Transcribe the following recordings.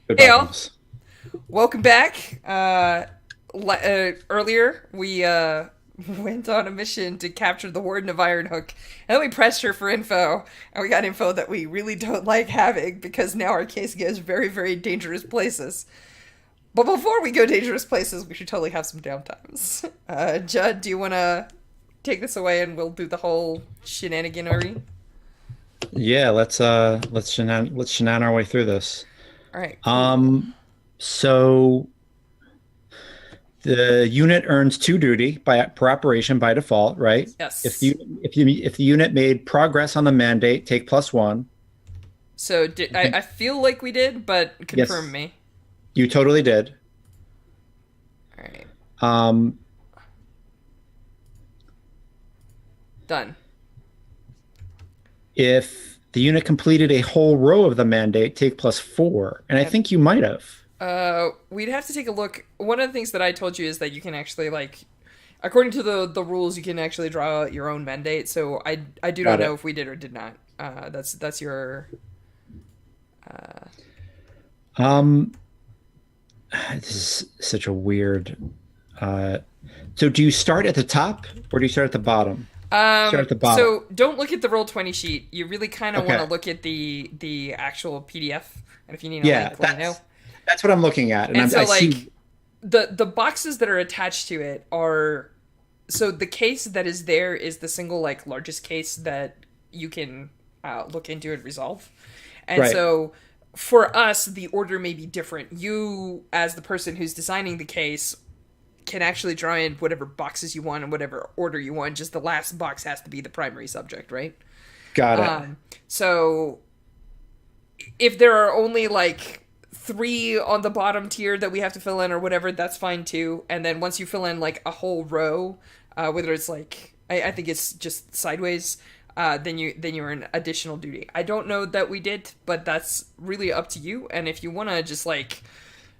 Good Hey all, buttons. welcome back. Earlier we went on a mission to capture the Warden of Ironhook, and then we pressed her for info, and we got info that we really don't like having because now our case goes very, very dangerous places. But before we go dangerous places, we should totally have some downtimes. Judd, do you want to take this away, and we'll do the whole shenaniganery? Yeah, let's shenan our way through this. All right, cool. Um, so the unit earns two duty by per operation by default, right? If Yes. the if the unit made progress on the mandate, take +1. So I Okay. feel like we did, but confirm Yes, me. you totally did. All right, Um, done. if the unit completed a whole row of the mandate, take +4. And I Yep. think you might have. We'd have to take a look. One of the things that I told you is that you can actually like, according to the rules, you can actually draw out your own mandate. So I do not Got know it. if we did or did not. That's your. Um, this is such a weird. Uh, so do you start at the top or do you start at the bottom? Start at the bottom. So don't look at the roll 20 sheet. You really kind of want to Okay. look at the actual PDF. And if you need a Yeah, link, let me know. that's what I'm looking at, and And I so like see. the boxes that are attached to it are, so the case that is there is the single like largest case that you can look into and resolve. And Right. so for us, the order may be different. You, as the person who's designing the case, can actually draw in whatever boxes you want in whatever order you want. Just the last box has to be the primary subject, right? Got it. So if there are only like three on the bottom tier that we have to fill in or whatever, that's fine too. And then once you fill in like a whole row, whether it's like I think it's just sideways, then you're in additional duty. I don't know that we did, but that's really up to you. And if you want to just like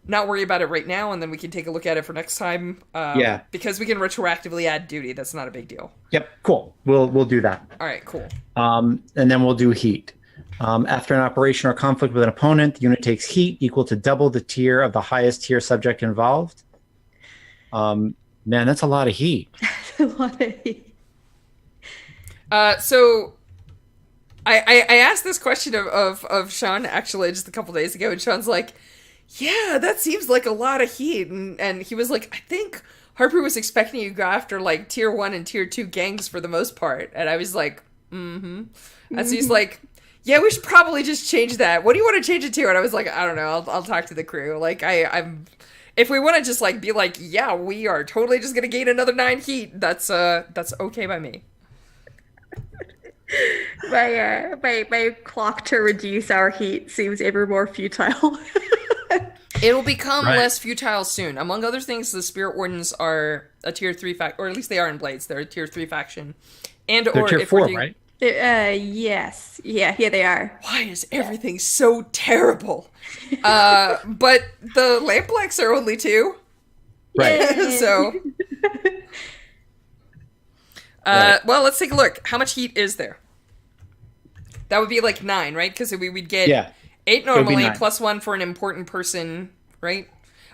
not worry about it right now, and then we can take a look at it for next time, Yeah. because we can retroactively add duty. That's not a big deal. Yep. Cool. We'll do that. All right, cool. And then we'll do heat. After an operation or conflict with an opponent, the unit takes heat equal to double the tier of the highest tier subject involved. Man, that's a lot of heat. A lot of So I asked this question of Sean actually just a couple days ago, and Sean's like, "Yeah, that seems like a lot of heat," and he was like, "I think Harper was expecting you to go after like tier 1 and tier 2 gangs for the most part," and I was like, "Mm-hmm," and so he's like, "Yeah, we should probably just change that. What do you want to change it to?" And I was like, "I don't know. I'll talk to the crew. Like I'm." If we want to just like be like, yeah, we are totally just gonna gain another 9 heat. That's okay by me. my clock to reduce our heat seems ever more futile. It'll become Right. less futile soon. Among other things, the Spirit Wardens are a tier 3 fact, or at least they are in Blades. They're a tier 3 faction. And They're or tier if we're four, doing, right? Yes. Yeah, here they are. why is everything so terrible? But the Lampblacks are only 2. Right. Yay. So, Right. well, let's take a look. How much heat is there? That would be like 9, right? Because we'd get Yeah. 8 It would be normally, 9. plus 1 for an important person, right?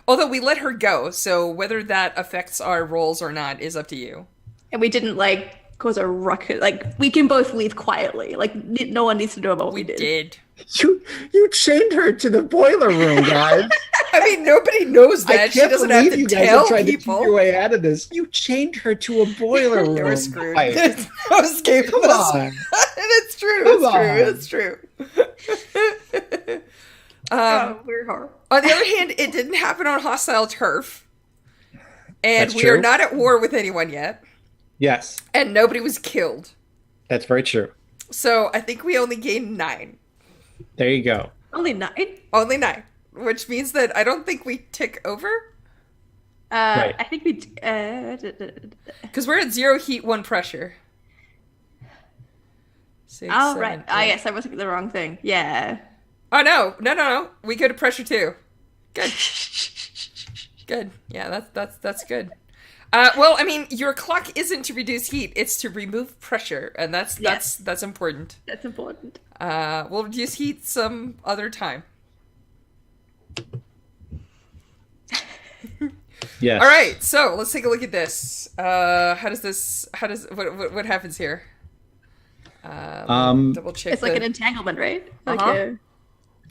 Although we let her go, so whether that affects our rolls or not is up to you. And we didn't like cause a ruckus. Like we can both leave quietly. Like no one needs to know about what We we did. did. You chained her to the boiler room, guys. I mean, nobody knows I that. She can't doesn't have believe to you guys tell are trying to cheat people. your way out of this. You chained her to a boiler room. They were screwed. Right. There's no escaping Come this. on. It's true. Come It's true. It's true. Oh, we're horrible. On the other hand, it didn't happen on hostile turf, and That's we are true. not at war with anyone yet, Yes, and nobody was killed. that's very true. So I think we only gained 9. There you go. Only 9. Only 9, which means that I don't think we tick over Right. I think we. because we're at 0 heat, 1 pressure. 6, Oh 7, right. 8. Yes, I was looking at the wrong thing. Yeah. Oh no. We go to pressure 2. Good. Good. Yeah, that's good. Well, I mean, your clock isn't to reduce heat; it's to remove pressure, and Yes. that's important. That's important. We'll reduce heat some other time. All Yes. right, so let's take a look at this. What happens here? Let me Um, double check It's like an the. entanglement, right? Uh Like huh.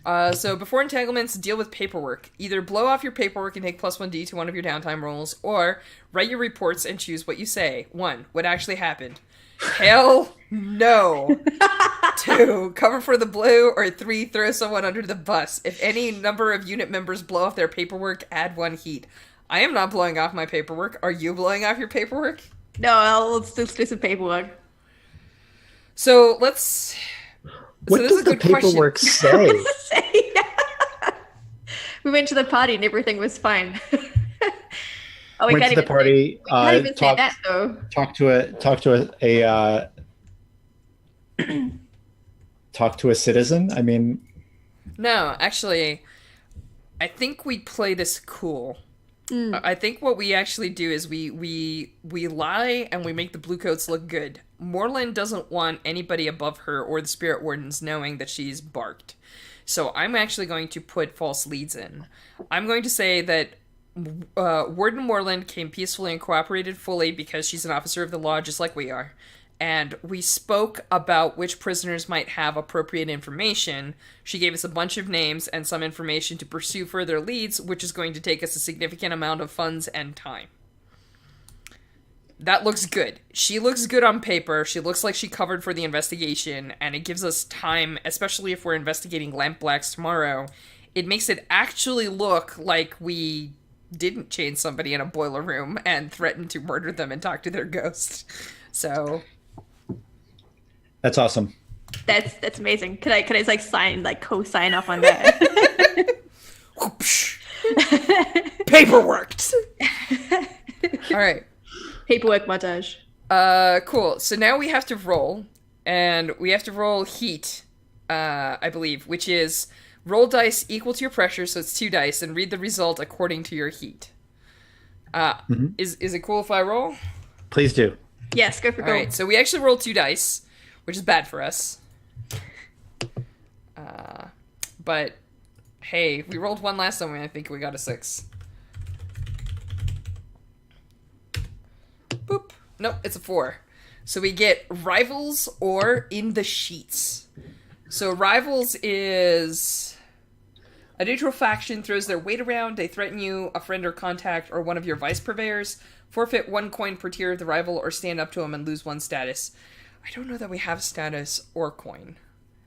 a So before entanglements, deal with paperwork. Either blow off your paperwork and take +1d to one of your downtime rolls, or write your reports and choose what you say. 1. What actually happened? Hell no. 2. Cover for the blue, or 3. Throw someone under the bus. If any number of unit members blow off their paperwork, add 1 heat. I am not blowing off my paperwork. Are you blowing off your paperwork? no. Let's do some paperwork. So let's. So what this is does a the good question. paperwork say? We went to the party and everything was fine. Oh, we Went can't to the even say, party, we can't even say that though. talk to a citizen. I mean, No, actually, I think we play this cool. I think what we actually do is we lie and we make the Bluecoats look good. Moreland doesn't want anybody above her or the Spirit Wardens knowing that she's barked. So I'm actually going to put false leads in. I'm going to say that Warden Moreland came peacefully and cooperated fully because she's an officer of the law just like we are. And we spoke about which prisoners might have appropriate information. She gave us a bunch of names and some information to pursue further leads, which is going to take us a significant amount of funds and time. That looks good. She looks good on paper. She looks like she covered for the investigation, and it gives us time, especially if we're investigating Lamp Blacks tomorrow. It makes it actually look like we didn't chain somebody in a boiler room and threaten to murder them and talk to their ghost. So that's awesome. That's amazing. Could I like sign like co-sign off on that? paperwork. All right. Paperwork montage. Cool. So now we have to roll, and we have to roll heat, I believe, which is roll dice equal to your pressure, so it's 2 dice, and read the result according to your heat. Is it cool if I roll? Please do. Yes, go for gold. All right. So we actually rolled 2 dice, which is bad for us. But hey, we rolled 1 last time, and I think we got a 6. Boop. Nope, it's a 4. So we get rivals or in the sheets. So rivals is a neutral faction throws their weight around. They threaten you, a friend or contact, or one of your vice purveyors. Forfeit 1 coin per tier of the rival, or stand up to him and lose 1 status. I don't know that we have status or coin.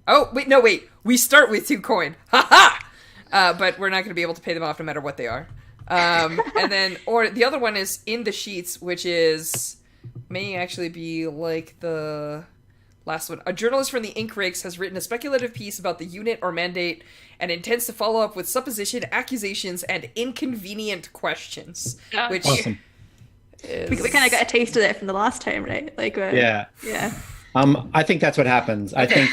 Oh, wait. We start with 2 coin. Ha ha! But we're not going to be able to pay them off no matter what they are. And then, or the other one is in the sheets, which is, may actually be like the last one. A journalist from the Ink Rakes has written a speculative piece about the unit or mandate and intends to follow up with supposition, accusations, and inconvenient questions. Which Awesome. We kind of got a taste of that from the last time, right? Like, Yeah. yeah. I think that's what happens. I think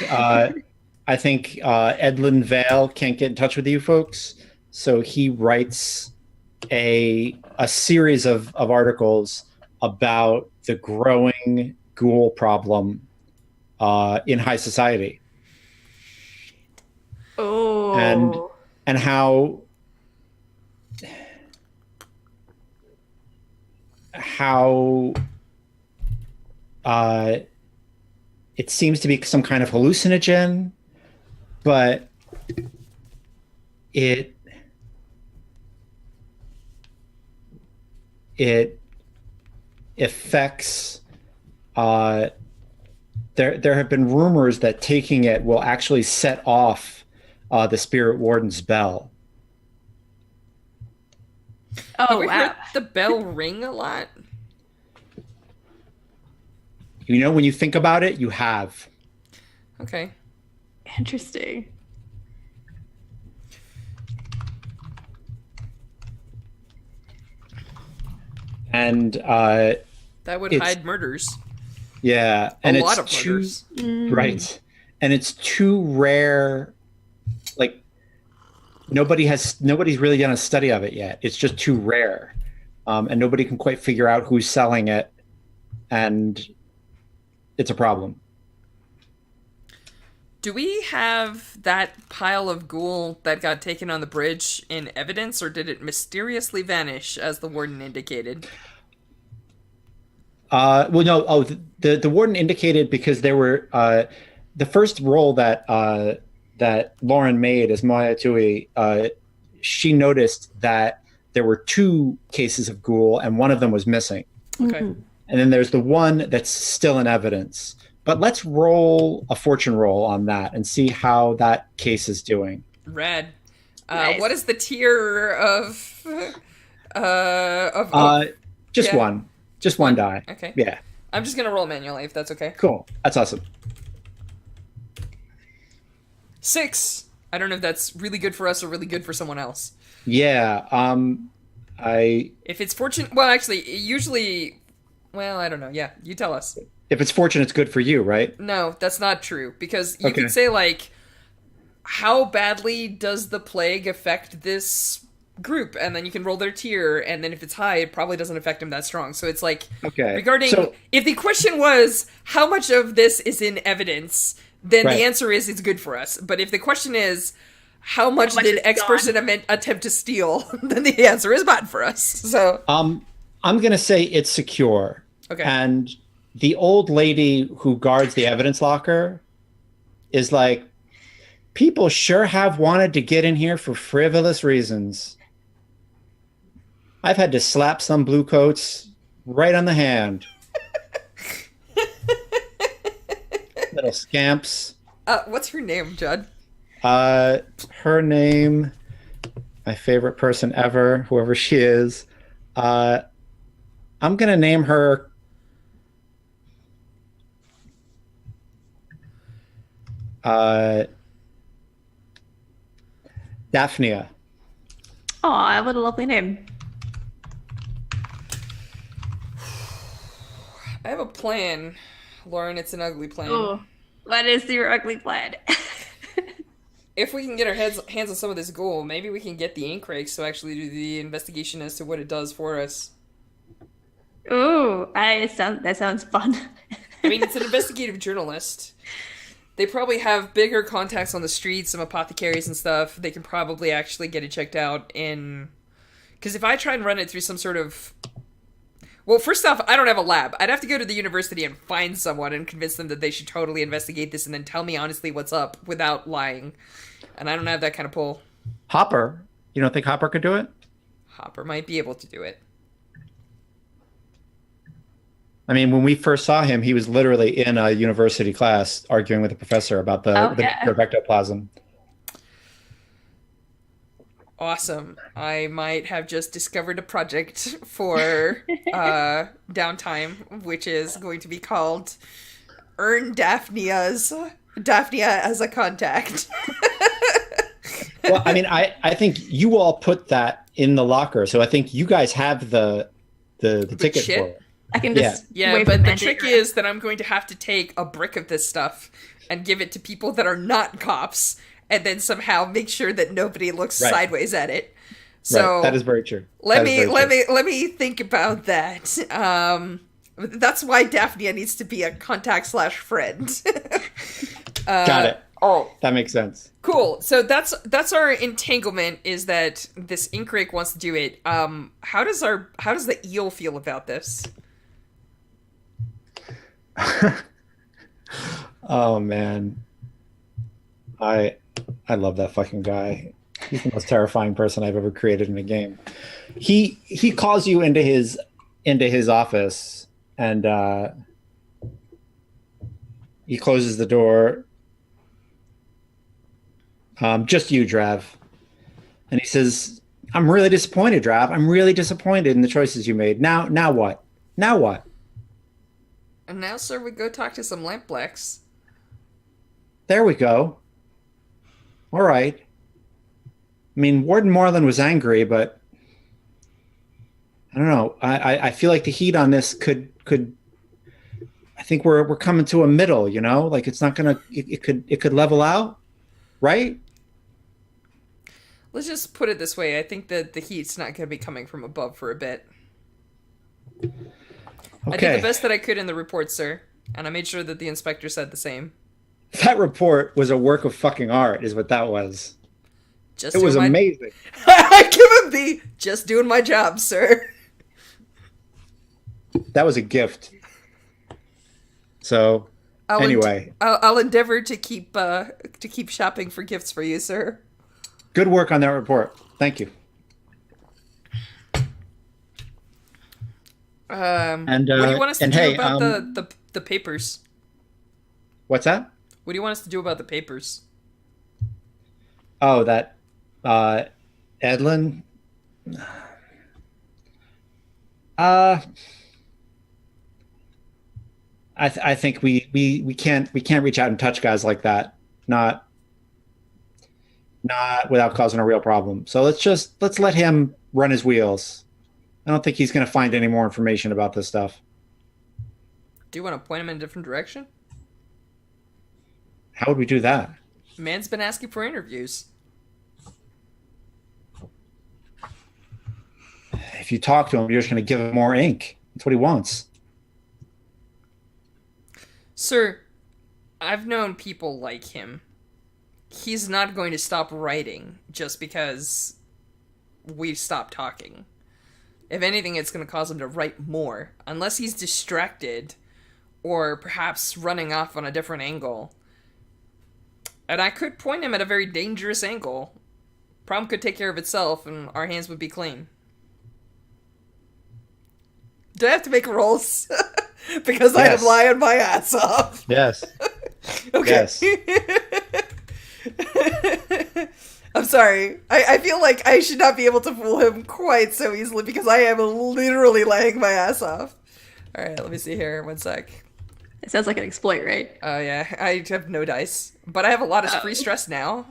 Edlin Vale can't get in touch with you folks, so he writes a series of articles about the growing ghoul problem in high society. Oh. And how it seems to be some kind of hallucinogen, but it affects there have been rumors that taking it will actually set off the Spirit Warden's bell. Oh, have we wow. heard the bell ring a lot? You know, when you think about it, you have. Okay. Interesting. And That would It's- hide murders. yeah, and A it's lot of too murders. right, and it's too rare. Like nobody's really done a study of it yet. It's just too rare, and nobody can quite figure out who's selling it, and it's a problem. Do we have that pile of ghoul that got taken on the bridge in evidence, or did it mysteriously vanish, as the warden indicated? Well, no. Oh, the warden indicated because there were the first roll that that Lauren made as Maya Tui. She noticed that there were two cases of ghoul, and one of them was missing. Okay. And then there's the one that's still in evidence. But let's roll a fortune roll on that and see how that case is doing. Rad. Nice. What is the tier of Just yeah. one. Just one die. Okay. Yeah. I'm just gonna roll manually if that's okay. Cool. That's awesome. 6. I don't know if that's really good for us or really good for someone else. Yeah. If it's fortune, well, actually, usually, well, I don't know. Yeah, you tell us. If it's fortune, it's good for you, right? No, that's not true because you Okay. could say like, how badly does the plague affect this group, and then you can roll their tier, and then if it's high, it probably doesn't affect them that strong. So it's like, Okay. regarding So- if the question was how much of this is in evidence, then Right. the answer is it's good for us. But if the question is how much much did is X gone? person attempt to steal, then the answer is bad for us. So I'm gonna say it's secure. Okay. And the old lady who guards the evidence locker is like, people sure have wanted to get in here for frivolous reasons. I've had to slap some bluecoats right on the hand. Little scamps. what's her name, Judd? Her name, my favorite person ever, whoever she is. I'm gonna name her. Daphnia. Oh, what a lovely name. I have a plan, Lauren. It's an ugly plan. Oh, what is your ugly plan? If we can get our hands on some of this ghoul, maybe we can get the ink rakes to actually do the investigation as to what it does for us. Ooh, that sounds fun. I mean, it's an investigative journalist. They probably have bigger contacts on the streets, some apothecaries and stuff. They can probably actually get it checked out in... Because if I try and run it through some sort of... Well, first off, I don't have a lab. I'd have to go to the university and find someone and convince them that they should totally investigate this and then tell me honestly what's up without lying. And I don't have that kind of pull. Hopper. You don't think Hopper could do it? Hopper might be able to do it. I mean, when we first saw him, he was literally in a university class arguing with the professor about the ectoplasm. Awesome. I might have just discovered a project for Downtime, which is going to be called Earn Daphnia as a Contact. Well, I mean, I think you all put that in the locker, so I think you guys have the ticket shit? for it. I can just Yeah, wave but the magic trick around. is that I'm going to have to take a brick of this stuff and give it to people that are not cops, and then somehow make sure that nobody looks Right. sideways at it. So Right. That is very true. let me think about that. That's why Daphnia needs to be a contact/friend. Got it. Oh, That makes sense. cool. So that's our entanglement. Is that this ink rake wants to do it? How does the eel feel about this? Oh man, I love that fucking guy. He's the most terrifying person I've ever created in a game. He calls you into his office and he closes the door. Just you, Drav. And he says, "I'm really disappointed, Drav. I'm really disappointed in the choices you made. Now what? Now what?" And now, sir, we go talk to some lampblacks. There we go. All right. I mean, Warden Moreland was angry, but I don't know. I feel like the heat on this could. I think we're coming to a middle. You know, like it's not gonna. It could level out, right? Let's just put it this way. I think that the heat's not going to be coming from above for a bit. I did Okay. the best that I could in the report, sir. And I made sure that the inspector said the same. That report was a work of fucking art, is what that was. Just It was doing my amazing. I give him the just doing my job, sir. That was a gift. So, anyway, I'll endeavor to keep shopping for gifts for you, sir. good work on that report. Thank you. And What do you want us to and do hey, about the papers? what's that? What do you want us to do about the papers? Oh, that Edlin. Uh, I think we can't reach out and touch guys like that. Not without causing a real problem. So let's let him run his wheels. I don't think he's going to find any more information about this stuff. Do you want to point him in a different direction? How would we do that? Man's been asking for interviews. If you talk to him, you're just going to give him more ink. That's what he wants. Sir, I've known people like him. He's not going to stop writing just because we stop talking. If anything, it's going to cause him to write more, unless he's distracted or perhaps running off on a different angle. And I could point him at a very dangerous angle. Problem could take care of itself, and our hands would be clean. Do I have to make rolls? Because I am lying my ass off. Yes. Okay. Yes. I'm sorry. I feel like I should not be able to fool him quite so easily because I am literally lying my ass off. Alright, let me see here. 1 sec. It sounds like an exploit, right? Oh, yeah. I have no dice. But I have a lot of free stress now.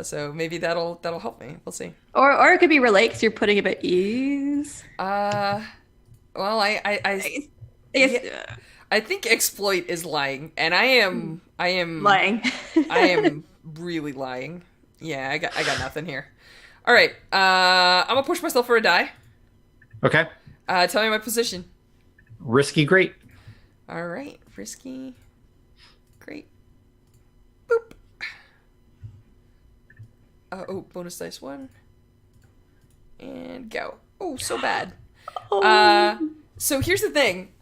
So maybe that'll help me. We'll see. Or it could be relate because you're putting him at ease. Well, I guess, yeah, I think exploit is lying, and I am lying. I am really lying. Yeah, I got nothing here. All right, I'm gonna push myself for a die. Okay. Tell me my position. Risky great. All right, risky, great. Boop. Oh, bonus dice 1. And go. Oh, so bad. So here's the thing.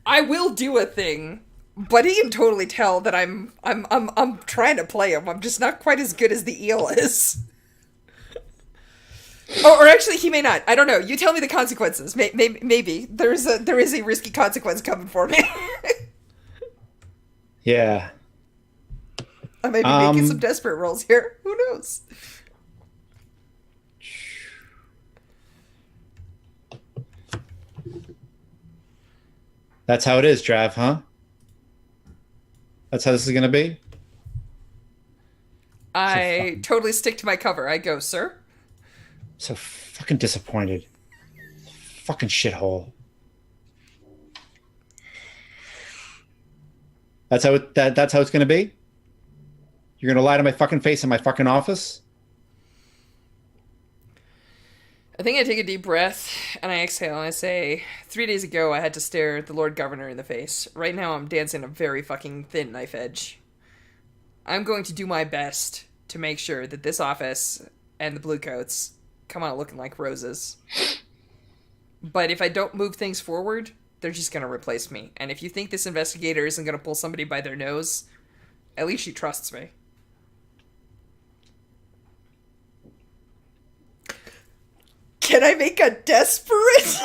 I will do a thing, but he can totally tell that I'm trying to play him. I'm just not quite as good as the eel is. Or actually, he may not. I don't know. You tell me the consequences. Maybe there is a risky consequence coming for me. Yeah. I may be making some desperate rolls here. Who knows? That's how it is, Trav, huh? That's how this is going to be? I totally stick to my cover. I go, sir. So fucking disappointed. Fucking shithole. That's how that's how it's going to be? You're going to lie to my fucking face in my fucking office? I think I take a deep breath, and I exhale, and I say, 3 days ago I had to stare the Lord Governor in the face. Right now I'm dancing a very fucking thin knife edge. I'm going to do my best to make sure that this office and the Bluecoats come out looking like roses. But if I don't move things forward, they're just going to replace me. And if you think this investigator isn't going to pull somebody by their nose, at least she trusts me. Can I make a desperate?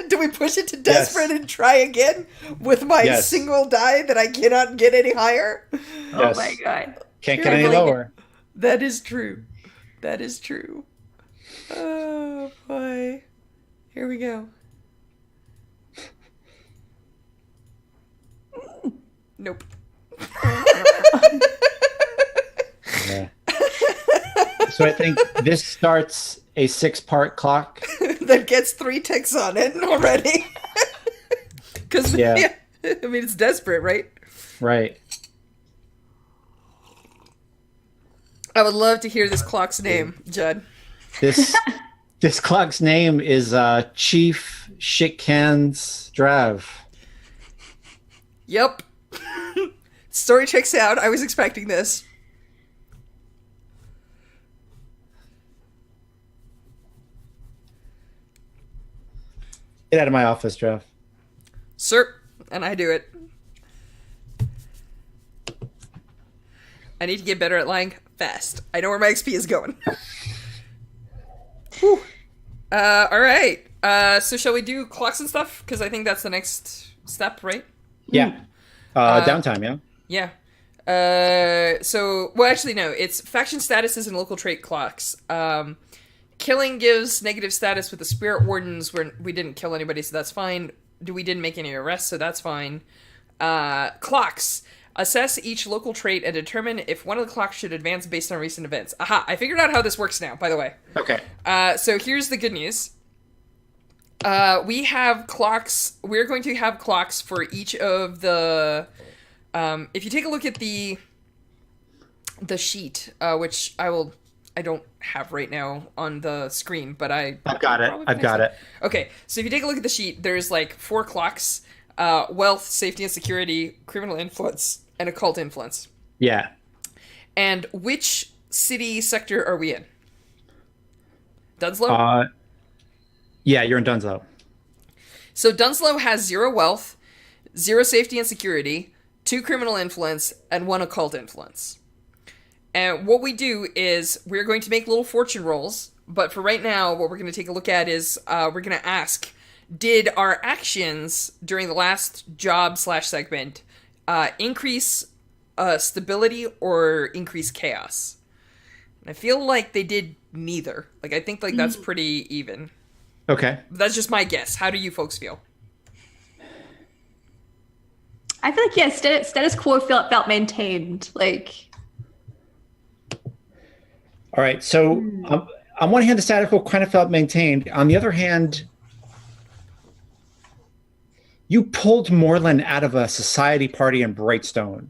Do we push it to desperate and try again with my single die that I cannot get any higher? Yes. Oh my god. Can't get any lower. That is true. That is true. Oh boy. Here we go. Nope. Yeah. So I think this starts a 6-part clock that gets 3 ticks on it already. Because I mean, it's desperate, right? Right. I would love to hear this clock's name, Judd. This clock's name is Chief Shitcans Drav. Yep. Story checks out. I was expecting this. Get out of my office, Jeff. Sir, and I do it. I need to get better at lying fast. I know where my XP is going. Whew. All right. So shall we do clocks and stuff? Because I think that's the next step, right? Yeah. Downtime, yeah? Yeah. Well, actually, no. It's faction statuses and local trait clocks. Killing gives negative status with the spirit wardens where we didn't kill anybody, so that's fine. We didn't make any arrests, so that's fine. Clocks. Assess each local trait and determine if one of the clocks should advance based on recent events. Aha, I figured out how this works now, by the way. Okay. So here's the good news. We have clocks. We're going to have clocks for each of the... if you take a look at the sheet, which I don't have right now on the screen, but I've got it. Okay, so if you take a look at the sheet, there's like 4 clocks: wealth, safety and security, criminal influence, and occult influence. Yeah. And which city sector are we in? Dunslow? Yeah, you're in Dunslow. So Dunslow has 0 wealth, 0 safety and security, 2 criminal influence, and 1 occult influence. And what we do is we're going to make little fortune rolls, but for right now, what we're going to take a look at is we're going to ask, did our actions during the last job/segment increase stability or increase chaos? And I feel like they did neither. Like, I think like that's pretty even. Okay. That's just my guess. How do you folks feel? I feel like, yeah, status quo felt maintained. Like... All right, so on one hand, the status quo kind of felt maintained. On the other hand, you pulled Moreland out of a society party in Brightstone.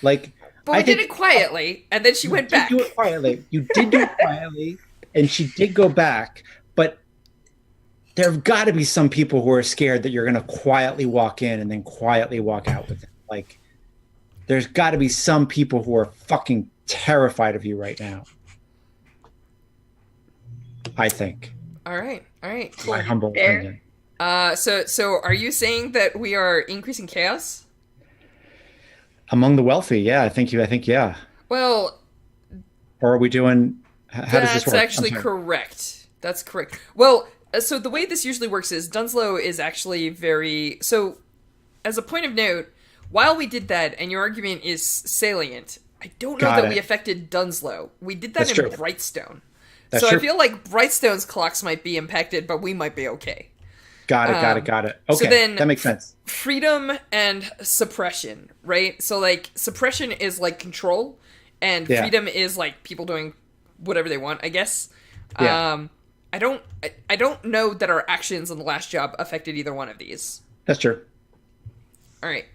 Like, but we did it quietly, and then she went back. You did do it quietly. You did do it quietly, and she did go back. But there have got to be some people who are scared that you're going to quietly walk in and then quietly walk out with it. Like, there's got to be some people who are fucking terrified of you right now. I think. All right. Cool. My humble opinion. So are you saying that we are increasing chaos among the wealthy? Yeah, I think yeah. Well, or are we doing? How does this work? That's actually correct. That's correct. Well, so the way this usually works is Dunslow is actually very. So, as a point of note, while we did that, and your argument is salient, I don't know that we affected Dunslow. We did that in Brightstone. That's so true. I feel like Brightstone's clocks might be impacted, but we might be okay. Got it. Okay, so then that makes sense. Freedom and suppression, right? So like suppression is like control, and freedom is like people doing whatever they want, I guess. Yeah. I don't know that our actions on the last job affected either one of these. That's true. All right,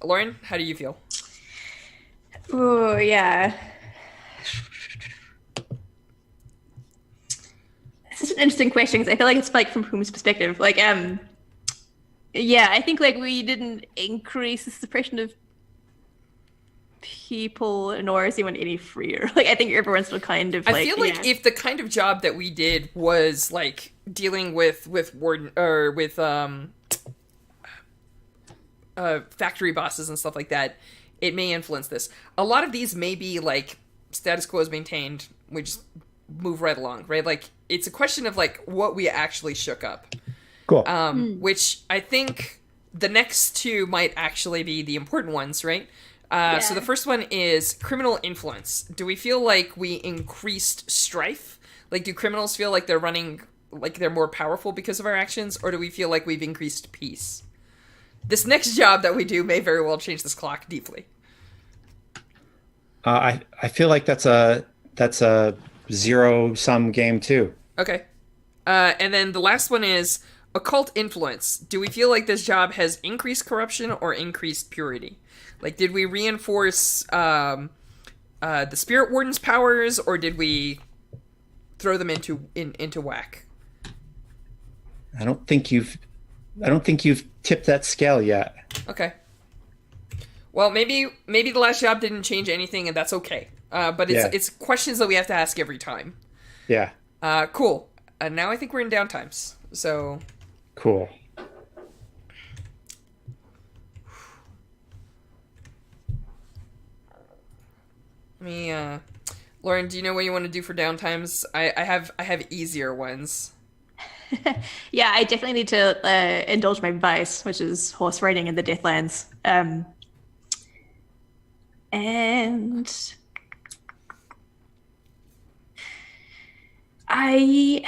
Lauren, how do you feel? Oh yeah. This is an interesting question because I feel like it's like from whom's perspective. Like, yeah, I think like we didn't increase the suppression of people, nor is anyone any freer. Like, I think everyone's still kind of. Like, I feel like if the kind of job that we did was like dealing with warden or with factory bosses and stuff like that, it may influence this. A lot of these may be like status quo is maintained. We just move right along, right? Like, it's a question of like what we actually shook up. Cool. Which I think the next 2 might actually be the important ones, right? So the first one is criminal influence. Do we feel like we increased strife? Like, do criminals feel like they're running, like they're more powerful because of our actions, or do we feel like we've increased peace? This next job that we do may very well change this clock deeply. I feel like that's a zero-sum game too. Okay. And then the last one is occult influence. Do we feel like this job has increased corruption or increased purity? Like, did we reinforce the spirit warden's powers, or did we throw them into whack? I don't think you've tipped that scale yet. Okay. Well, maybe the last job didn't change anything, and that's okay. But Yeah. it's questions that we have to ask every time. Yeah. Cool. Now I think we're in downtimes. So Cool. let me. Lauren, do you know what you want to do for downtimes? I have easier ones. Yeah, I definitely need to indulge my vice, which is horse riding in the Deathlands. And I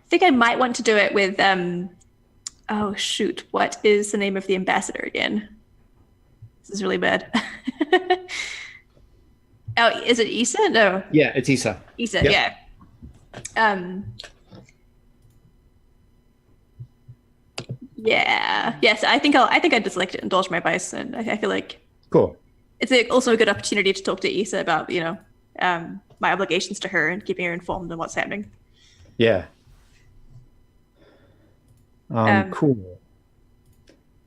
think I might want to do it with oh shoot, what is the name of the ambassador again? This is really bad. Oh, is it Issa? No. Yeah, it's Issa. Issa, Yep. yeah. Yeah. Yes, I think I'd just like to indulge my vice, and I feel like Cool. it's also a good opportunity to talk to Issa about, my obligations to her and keeping her informed on what's happening. Yeah. Cool.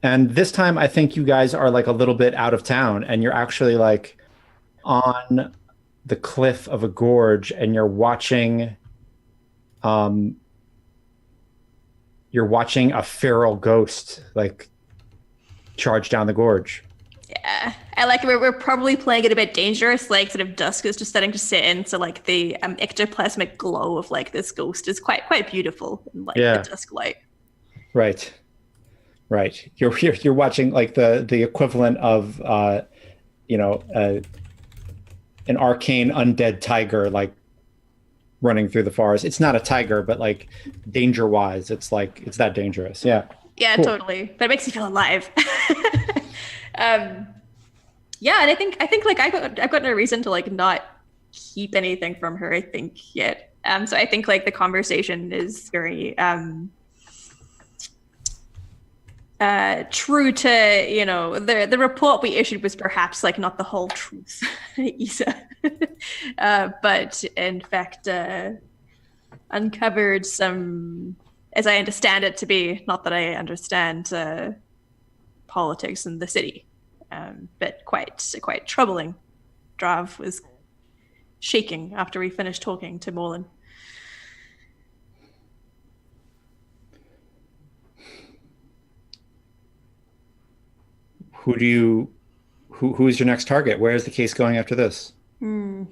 And this time, I think you guys are like a little bit out of town, and you're actually like on the cliff of a gorge, and you're watching a feral ghost like charge down the gorge. Yeah. I like we're probably playing it a bit dangerous, like sort of dusk is just starting to set in, so like the ectoplasmic glow of like this ghost is quite beautiful in like Yeah. the dusk light. Right. Right. You're watching like the equivalent of an arcane undead tiger like running through the forest. It's not a tiger, but like danger wise, it's that dangerous. Yeah. Yeah, Cool. totally. But it makes you feel alive. Yeah, and I think like I've got no reason to like not keep anything from her, I think, yet. So I think like the conversation is very true to, the report we issued was perhaps like not the whole truth, Issa. But in fact uncovered some, as I understand it to be, not that I understand politics in the city, but quite troubling. Drav was shaking after we finished talking to Morlin. Who is your next target? Where is the case going after this? Well,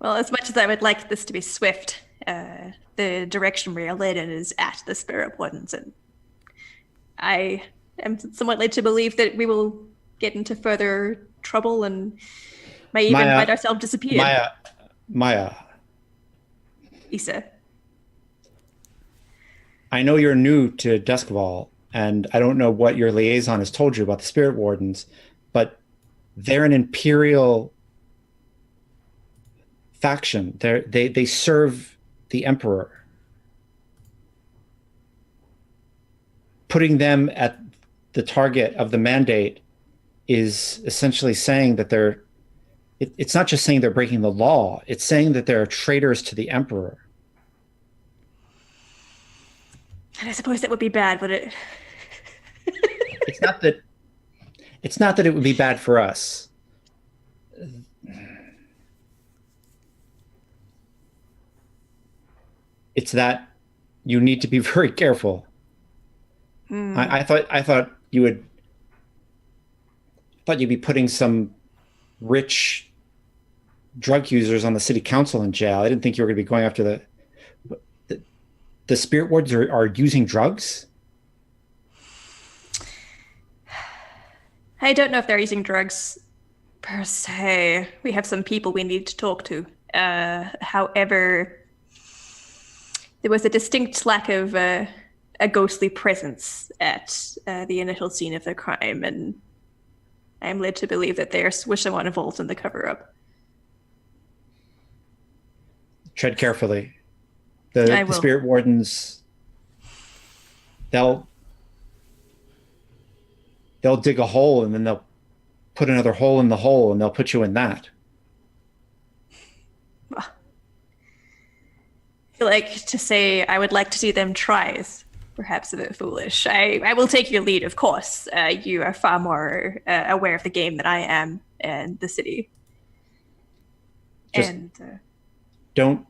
as much as I would like this to be swift, the direction we are led in is at the Spirit Wardens, and I am somewhat led to believe that we will get into further trouble and may even Maya- find ourselves disappeared. Maya, Issa. I know you're new to Duskval, and I don't know what your liaison has told you about the Spirit Wardens, but they're an Imperial faction. They serve the Emperor. Putting them at the target of the mandate is essentially saying that it's not just saying they're breaking the law, it's saying that they're traitors to the Emperor. And I suppose that would be bad, would it? It's not that it would be bad for us. It's that you need to be very careful. I thought you'd be putting some rich drug users on the city council in jail. I didn't think you were going to be going after the Spirit Wardens are using drugs. I don't know if they're using drugs per se. We have some people we need to talk to. However, there was a distinct lack of a ghostly presence at the initial scene of the crime, and I'm led to believe that they were someone involved in the cover-up. Tread carefully. I The will. Spirit Wardens, they'll dig a hole and then they'll put another hole in the hole and they'll put you in that. I feel like to say I would like to see them try is perhaps a bit foolish. I will take your lead, of course. You are far more aware of the game than I am and the city. Just and don't.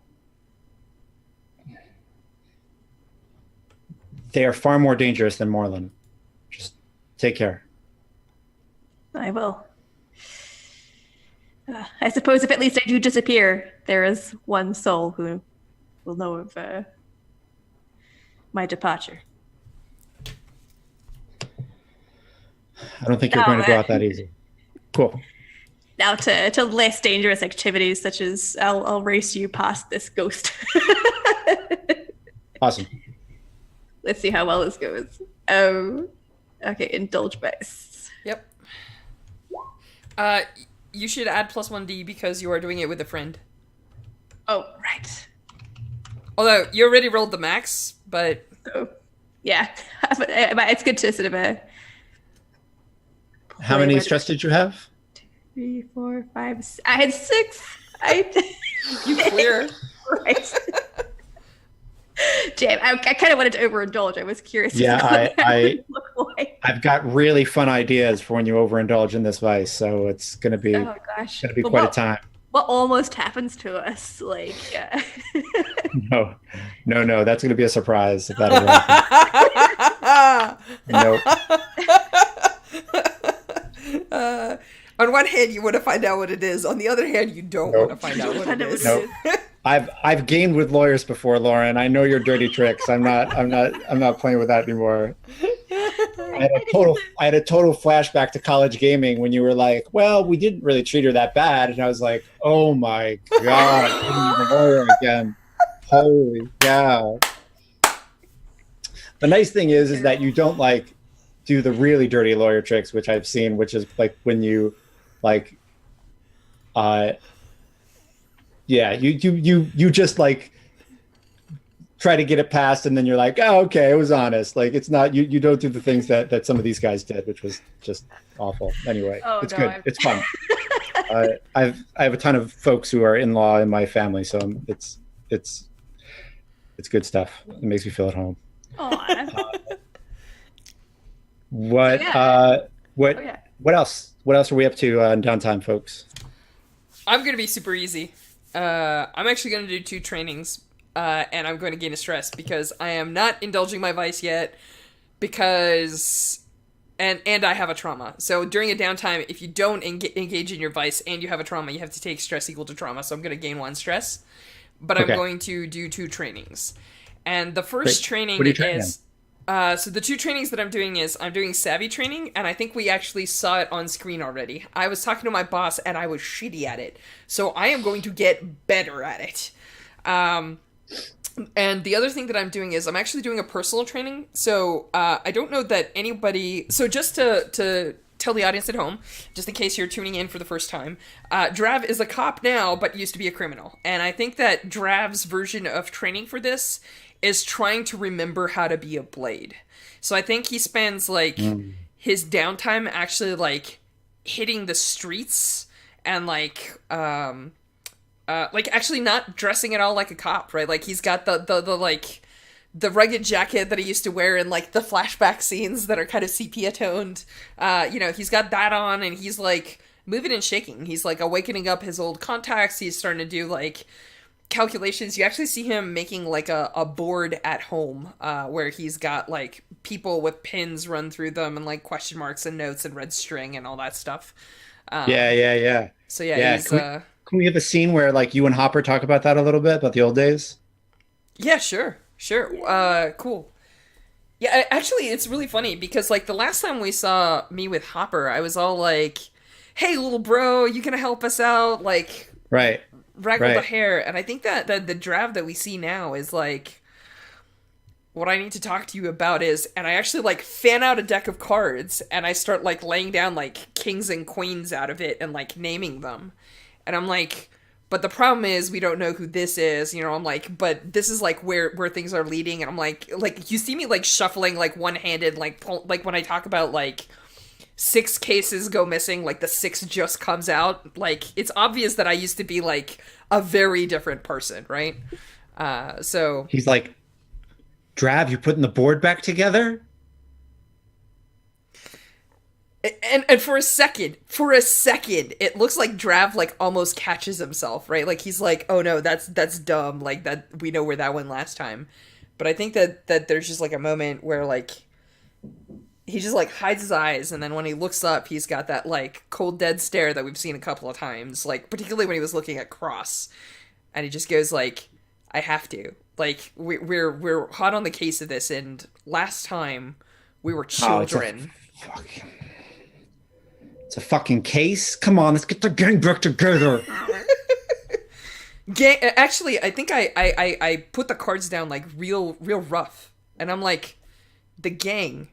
They are far more dangerous than Moreland. Just take care. I will. I suppose if at least I do disappear, there is one soul who will know of my departure. I don't think you're going to go out that easy. Cool. Now to less dangerous activities, such as I'll race you past this ghost. Awesome. Let's see how well this goes. Okay, indulge base. Yep. You should add +1d because you are doing it with a friend. Oh, right. Although, you already rolled the max, but... So, yeah. But it's good to sort of... How many stress did you have? 3, 4, 5, 6. I had 6. You clear. Right. Damn, I kind of wanted to overindulge. I was curious. Yeah, would look like. I've got really fun ideas for when you overindulge in this vice, so it's going to be quite a time. What almost happens to us? Like, No, that's going to be a surprise if that ever happens. Nope. On one hand, you want to find out what it is. On the other hand, you don't want to find out what it is. Nope. I've gamed with lawyers before, Lauren. I know your dirty tricks. I'm not playing with that anymore. I had a total flashback to college gaming when you were like, "Well, we didn't really treat her that bad," and I was like, "Oh my god, I'm a lawyer again! Holy cow!" The nice thing is that you don't like do the really dirty lawyer tricks, which I've seen, which is like when you like, you just like try to get it passed, and then you're like, oh, okay, it was honest. Like it's not you don't do the things that some of these guys did, which was just awful. Anyway, it's good. It's fun. I have a ton of folks who are in law in my family, so it's good stuff. It makes me feel at home. What else? What else are we up to in Downtime, folks? I'm gonna be super easy. I'm actually gonna do 2 trainings, and I'm going to gain a stress because I am not indulging my vice yet. Because and I have a trauma. So during a downtime, if you don't engage in your vice and you have a trauma, you have to take stress equal to trauma. So I'm going to gain 1 stress, but I'm going to do 2 trainings. And the first training is. So the 2 trainings that I'm doing is I'm doing savvy training, and I think we actually saw it on screen already. I was talking to my boss, and I was shitty at it. So I am going to get better at it. And the other thing that I'm doing is I'm actually doing a personal training. So I don't know that anybody... So just to tell the audience at home, just in case you're tuning in for the first time, Drav is a cop now, but used to be a criminal. And I think that Drav's version of training for this is trying to remember how to be a blade. So I think he spends, like, his downtime actually, like, hitting the streets and, like, actually not dressing at all like a cop, right? Like, he's got the rugged jacket that he used to wear in, like, the flashback scenes that are kind of sepia-toned. He's got that on, and he's, like, moving and shaking. He's, like, awakening up his old contacts. He's starting to do, like, calculations. You actually see him making like a board at home where he's got like people with pins run through them and like question marks and notes and red string and all that stuff. Yeah. So yeah. He's, can we have a scene where like you and Hopper talk about that a little bit, about the old days? Yeah, sure. Cool. Yeah, actually it's really funny because like the last time we saw me with Hopper, I was all like, hey little bro, you gonna help us out? Like right. Raggle the hair, and I think that the Drav that we see now is like what I need to talk to you about is, and I actually like fan out a deck of cards and I start like laying down like kings and queens out of it and like naming them, and I'm like, but the problem is we don't know who this is, I'm like, but this is like where things are leading, and I'm like you see me like shuffling like one-handed like when I talk about like 6 cases go missing, like the 6th just comes out. Like it's obvious that I used to be like a very different person, right? So he's like Drav, you putting the board back together? And for a second, it looks like Drav like almost catches himself, right? Like he's like, "Oh no, that's dumb." Like that we know where that went last time. But I think that there's just like a moment where like he just like hides his eyes, and then when he looks up, he's got that like cold dead stare that we've seen a couple of times, like particularly when he was looking at Cross, and he just goes like, "I have to." Like we're hot on the case of this, and last time we were children. It's a fucking case. Come on, let's get the gang back together. Actually, I think I put the cards down like real rough, and I'm like, the gang.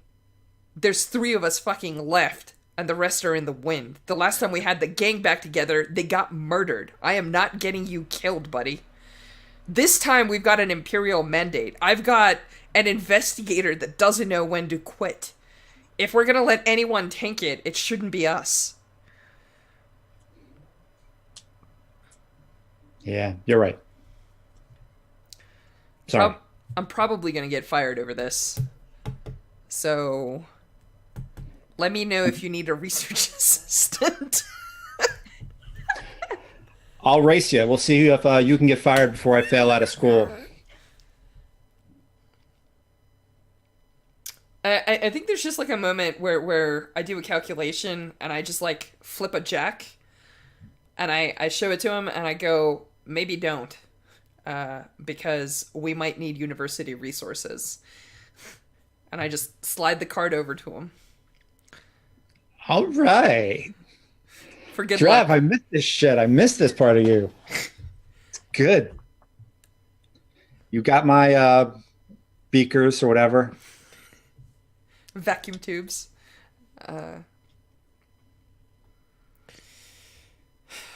There's 3 of us fucking left, and the rest are in the wind. The last time we had the gang back together, they got murdered. I am not getting you killed, buddy. This time we've got an Imperial mandate. I've got an investigator that doesn't know when to quit. If we're gonna let anyone tank it, it shouldn't be us. Yeah, you're right. Sorry. I'm probably gonna get fired over this. So, let me know if you need a research assistant. I'll race you. We'll see if you can get fired before I fail out of school. I think there's just like a moment where I do a calculation and I just like flip a jack and I show it to him and I go, maybe don't, because we might need university resources. And I just slide the card over to him. All right. For good Drav, luck. I missed this shit. I missed this part of you. It's good. You got my beakers or whatever. Vacuum tubes.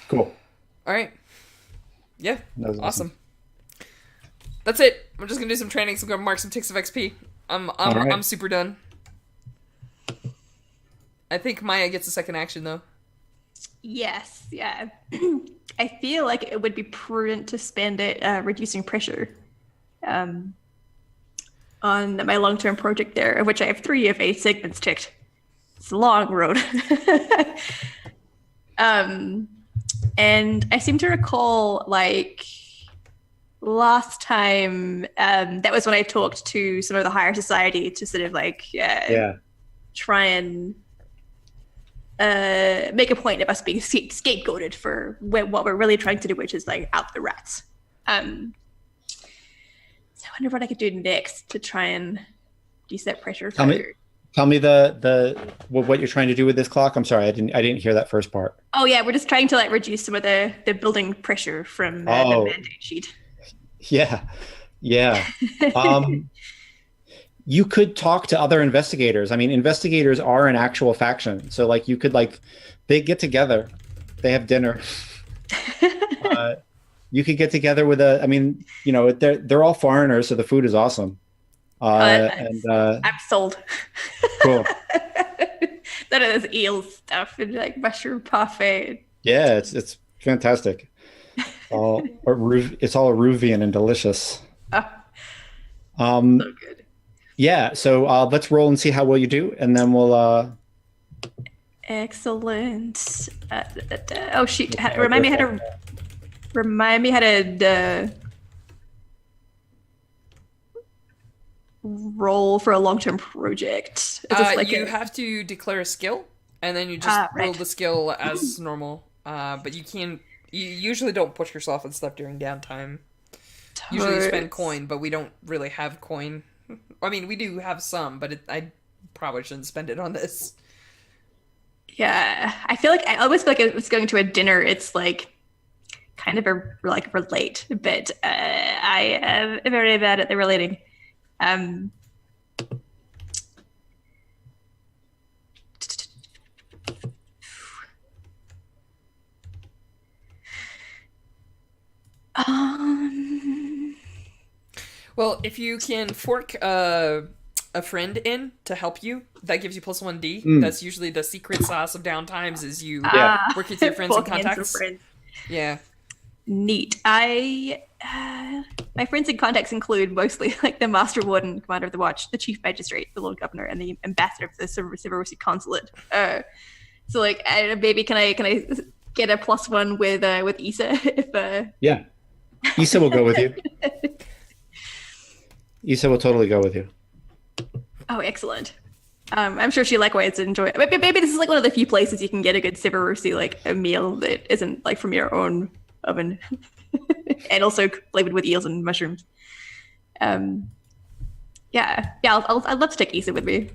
Cool. All right. Yeah. That was awesome. That's it. I'm just gonna do some training. So I'm gonna mark some ticks of XP. I'm super done. I think Maya gets a second action though. Yes, yeah. I feel like it would be prudent to spend it reducing pressure on my long-term project there, of which I have 3 of 8 segments ticked. It's a long road. And I seem to recall, like, last time, that was when I talked to some of the higher society to sort of, like, try and make a point of us being scapegoated for what we're really trying to do, which is, like, out the rats. So I wonder what I could do next to try and reduce that pressure. Tell me what you're trying to do with this clock. I'm sorry, I didn't hear that first part. Oh yeah, we're just trying to like reduce some of the building pressure from the mandate sheet. Yeah. You could talk to other investigators. I mean, investigators are an actual faction, so like you could they get together, they have dinner. You could get together with they're all foreigners, so the food is awesome. I'm sold. Cool. None of this eel stuff and like mushroom parfait. Yeah, it's fantastic. It's all Aruvian and delicious. So good. Yeah, so let's roll and see how well you do, and then we'll. Excellent. Oh shoot! Remind me how to roll for a long-term project. You have to declare a skill, and then you just roll the skill as normal. But you usually don't push yourself and stuff during downtime. Usually you spend coin, but we don't really have coin. I mean, we do have some, but I probably shouldn't spend it on this. Yeah, I always feel like it's going to a dinner. It's like kind of relate, but I am very bad at the relating. Well, if you can fork a friend in to help you, that gives you +1D. That's usually the secret sauce of downtimes, is you work with your friends and contacts. Yeah. Neat. I My forensic contacts include mostly like the Master Warden, Commander of the Watch, the Chief Magistrate, the Lord Governor, and the Ambassador of the Severosi Consulate. So like, maybe can I get a +1 with Issa if Yeah, Issa will go with you. Issa will totally go with you. Oh, excellent. I'm sure she likewise enjoy it. Maybe this is like one of the few places you can get a good Severosi, like a meal that isn't like from your own oven, and also flavored with eels and mushrooms. Yeah. I'd love to take Issa with me.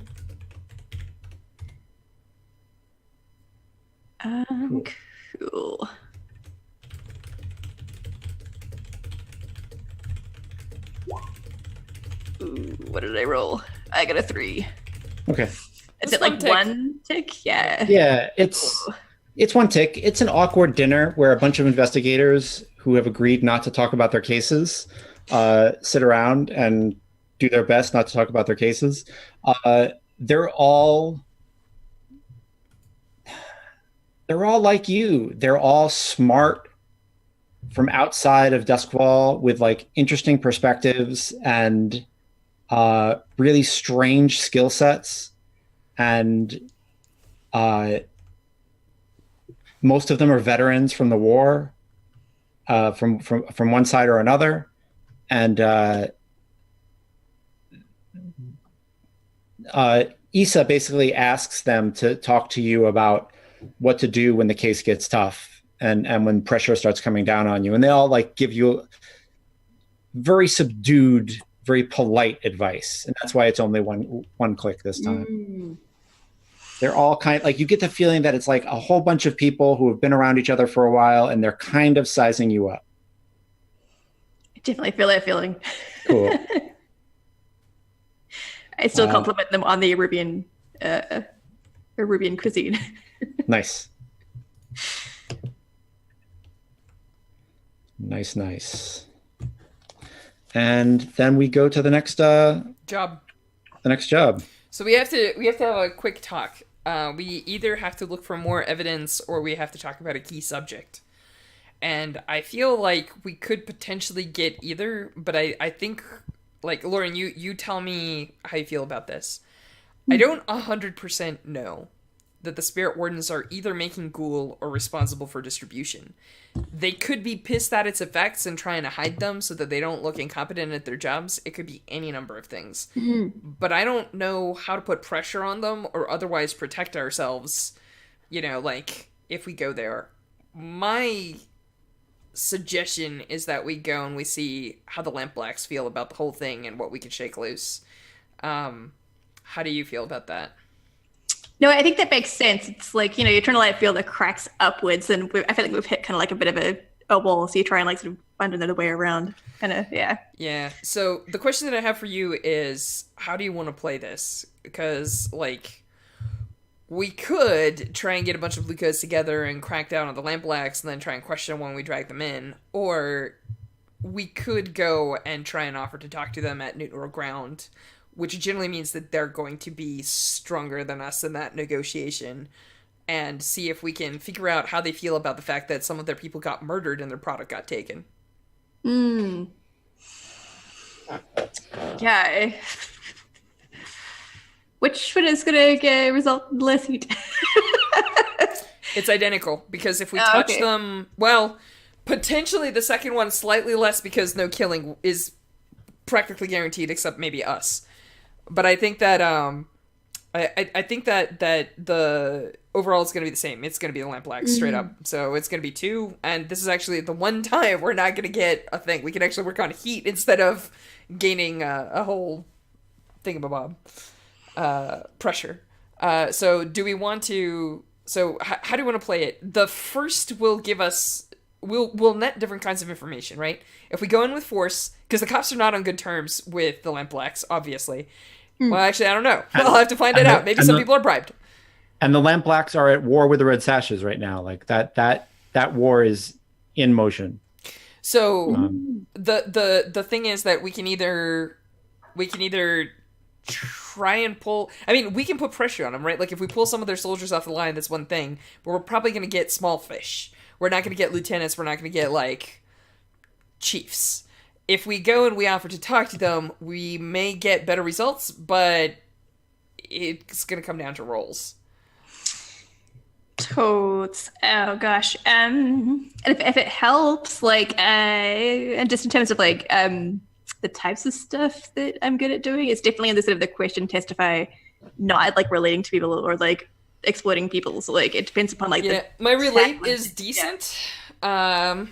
Cool. Ooh, what did I roll? I got a 3. Okay. Is it like one tick? Yeah. Yeah, it's one tick. It's an awkward dinner where a bunch of investigators who have agreed not to talk about their cases sit around and do their best not to talk about their cases. They're all like you. They're all smart from outside of Duskwall with like interesting perspectives and really strange skill sets. And most of them are veterans from the war, from one side or another. And Issa basically asks them to talk to you about what to do when the case gets tough and when pressure starts coming down on you. And they all like give you very subdued, very polite advice. And that's why it's only one click this time. They're all kind of like, you get the feeling that it's like a whole bunch of people who have been around each other for a while and they're kind of sizing you up. I definitely feel that feeling. Cool. I still compliment them on the Arabian cuisine. Nice. Nice. And then we go to the next job. The next job. So we have to have a quick talk. We either have to look for more evidence or we have to talk about a key subject. And I feel like we could potentially get either, but I think, like, Lauren, you tell me how you feel about this. I don't 100% know that the Spirit Wardens are either making ghoul or responsible for distribution. They could be pissed at its effects and trying to hide them so that they don't look incompetent at their jobs. It could be any number of things. But I don't know how to put pressure on them or otherwise protect ourselves, like, if we go there. My suggestion is that we go and we see how the Lampblacks feel about the whole thing and what we can shake loose. How do you feel about that? No, I think that makes sense. It's like, you turn a light field that cracks upwards, and I feel like we've hit kind of like a bit of a wall, so you try and like sort of find another way around. Kind of, yeah. Yeah, so the question that I have for you is, how do you want to play this? Because, like, we could try and get a bunch of Bluecoats together and crack down on the Lampblacks and then try and question them when we drag them in, or we could go and try and offer to talk to them at neutral ground, which generally means that they're going to be stronger than us in that negotiation, and see if we can figure out how they feel about the fact that some of their people got murdered and their product got taken. Yeah. Which one is going to result in less heat? It's identical, because if we touch them... Well, potentially the second one slightly less because no killing is practically guaranteed except maybe us. But I think that I think that the overall is going to be the same. It's going to be the Lampblacks straight up. So it's going to be 2, and this is actually the one time we're not going to get a thing. We can actually work on heat instead of gaining a whole thingamabob pressure. So do we want to? So how do we want to play it? The first will give us. We'll net different kinds of information, right? If we go in with force, because the cops are not on good terms with the Lampblacks, obviously. Well, actually, I don't know. I'll have to find it out. Maybe some people are bribed. And the Lampblacks are at war with the Red Sashes right now. Like that war is in motion. So the thing is that we can either try and pull. I mean, we can put pressure on them, right? Like if we pull some of their soldiers off the line, that's one thing. But we're probably going to get small fish. We're not going to get lieutenants. We're not going to get like chiefs. if we go and we offer to talk to them, we may get better results, but it's going to come down to rolls. Totes. Oh gosh. And if it helps, like, and just in terms of like the types of stuff that I'm good at doing, it's definitely in the sort of the question testify, not like relating to people or like exploiting people. So like it depends upon like my relate is decent. Yeah.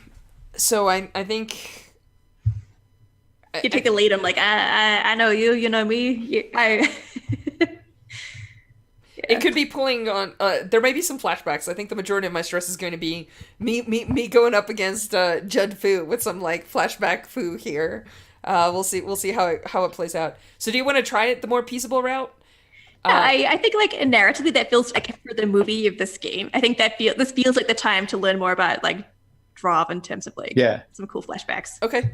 So I think you take the lead. I'm like I know you, you know me. It could be pulling on. There may be some flashbacks. I think the majority of my stress is going to be me going up against Judd Fu with some like flashback Fu here. We'll see how it plays out. So do you want to try it the more peaceable route? I think like narratively that feels like for the movie of this game. I think this feels like the time to learn more about like Drav in terms of like some cool flashbacks. Okay.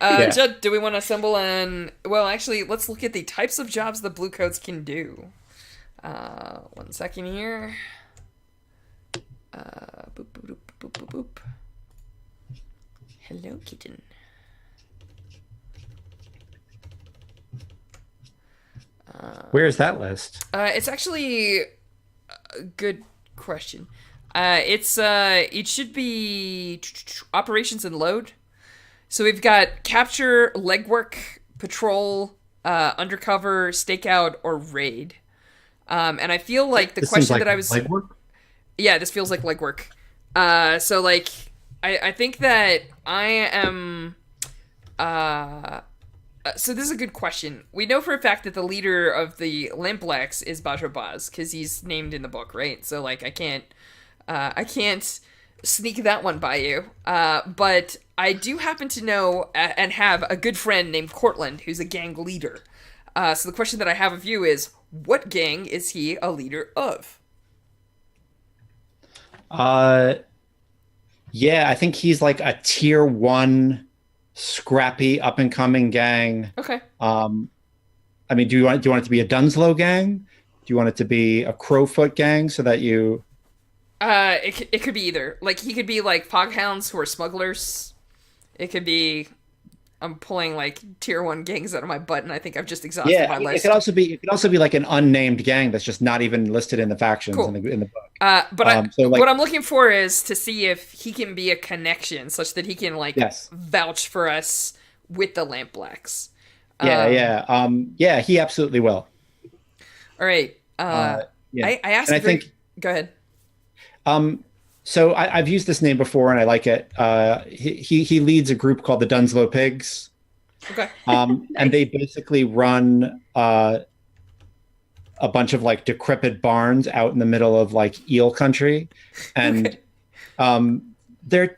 Judd, do we want to assemble well, actually, let's look at the types of jobs the Bluecoats can do. 1 second here. Boop, boop, boop, boop, boop. Hello, kitten. Where's that list? It's actually a good question. It should be operations and load. So we've got capture, legwork, patrol, undercover, stakeout, or raid. And I feel like the question that I was... Legwork? Yeah, this feels like legwork. So, like, I think that I am... so this is a good question. We know for a fact that the leader of the Lamplax is Bajabaz, because he's named in the book, right? So, like, I can't sneak that one by you. But I do happen to know and have a good friend named Cortland, who's a gang leader. So the question that I have of you is, what gang is he a leader of? Yeah, I think he's like a tier 1 scrappy up and coming gang. Okay. I mean, do you want it to be a Dunslow gang? Do you want it to be a Crowfoot gang so that you... It could be either. Like, he could be like Foghounds who are smugglers. It could be... I'm pulling like tier 1 gangs out of my butt, and I think I've just exhausted my list. It could also be like an unnamed gang that's just not even listed in the factions in the book. What I'm looking for is to see if he can be a connection, such that he can like vouch for us with the Lamplax. Yeah, he absolutely will. All right. I asked. And I think. Go ahead. So I've used this name before and I like it. He leads a group called the Dunslow Pigs. Okay. And they basically run a bunch of like decrepit barns out in the middle of like eel country, and they're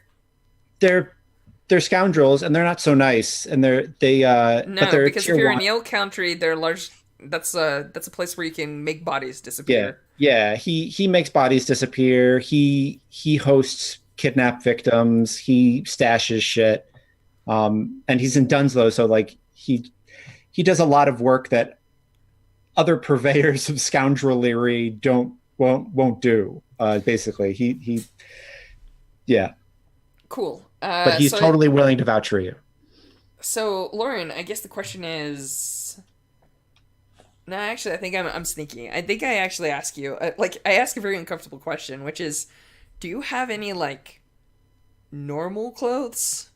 scoundrels and they're not so nice, and they're because if you're in eel country, they're large. That's a place where you can make bodies disappear. Yeah. He makes bodies disappear. He hosts kidnapped victims. He stashes shit. And he's in Dunslow, so like he does a lot of work that other purveyors of scoundrelry won't do. Basically, he Cool. But he's totally willing to vouch for you. So, Lauren, I guess the question is. No, actually, I think I'm sneaky. I think I actually ask you, I ask a very uncomfortable question, which is, do you have any, like, normal clothes?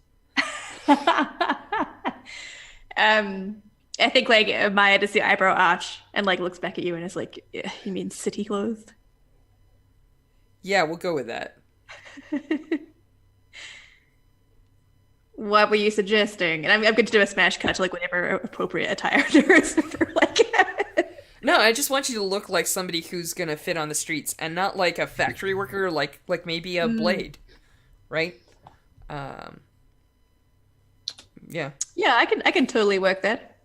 I think, like, Maya does the eyebrow arch and, like, looks back at you and is like, you mean city clothes? Yeah, we'll go with that. What were you suggesting? And I'm going to do a smash cut to, like, whatever appropriate attire there is for, like... No, I just want you to look like somebody who's going to fit on the streets and not like a factory worker, like maybe a blade, right? Yeah. Yeah, I can totally work that.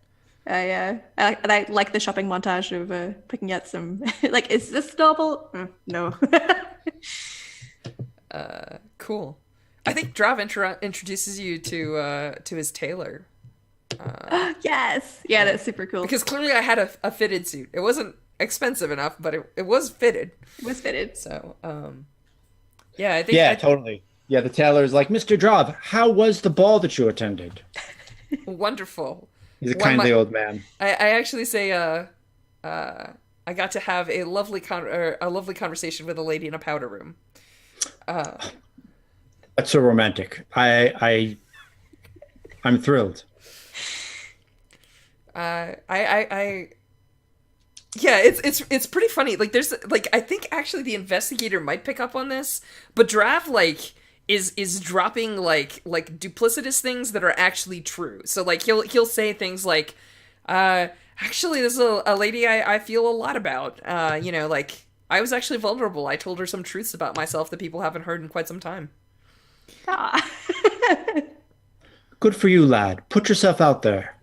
I like the shopping montage of picking out some... like, is this novel? No. Cool. I think Drav introduces you to his tailor. Yes. Yeah, that's super cool. Because clearly I had a fitted suit. It wasn't expensive enough, but it was fitted. It was fitted. So, yeah, I think... Yeah, totally. Yeah, the tailor's like, Mr. Drav, how was the ball that you attended? Wonderful. He's a One kindly my old man. I actually say I got to have a a lovely conversation with a lady in a powder room. Uh, That's so romantic. I'm thrilled. I yeah, it's pretty funny. Like there's like I think actually the investigator might pick up on this, but Drav like is dropping like duplicitous things that are actually true. So like he'll say things like, actually this is a lady I feel a lot about. You know, like I was actually vulnerable. I told her some truths about myself that people haven't heard in quite some time. Ah. Good for you, lad. Put yourself out there.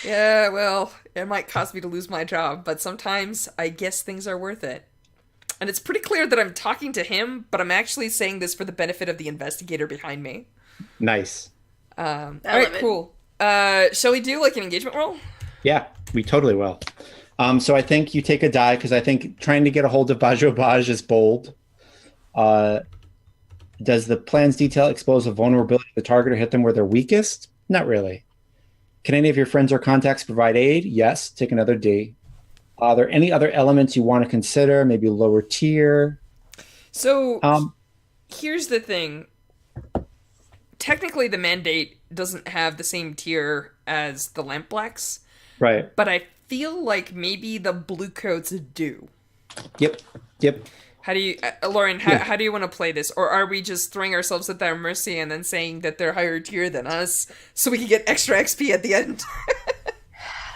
Yeah, well, it might cause me to lose my job, but sometimes I guess things are worth it. And it's pretty clear that I'm talking to him, but I'm actually saying this for the benefit of the investigator behind me. Nice. All right, cool. Shall we do like an engagement roll? Yeah, we totally will. So I think you take a die because I think trying to get a hold of Bajo Baj is bold. Does the plan's detail expose a vulnerability to the target or hit them where they're weakest? Not really. Can any of your friends or contacts provide aid? Yes. Take another D. Are there any other elements you want to consider? Maybe lower tier? So here's the thing. Technically, the mandate doesn't have the same tier as the lamp blacks. Right. But I feel like maybe the bluecoats do. Yep. How do you, Lauren? How do you want to play this, or are we just throwing ourselves at their mercy and then saying that they're higher tier than us, so we can get extra XP at the end?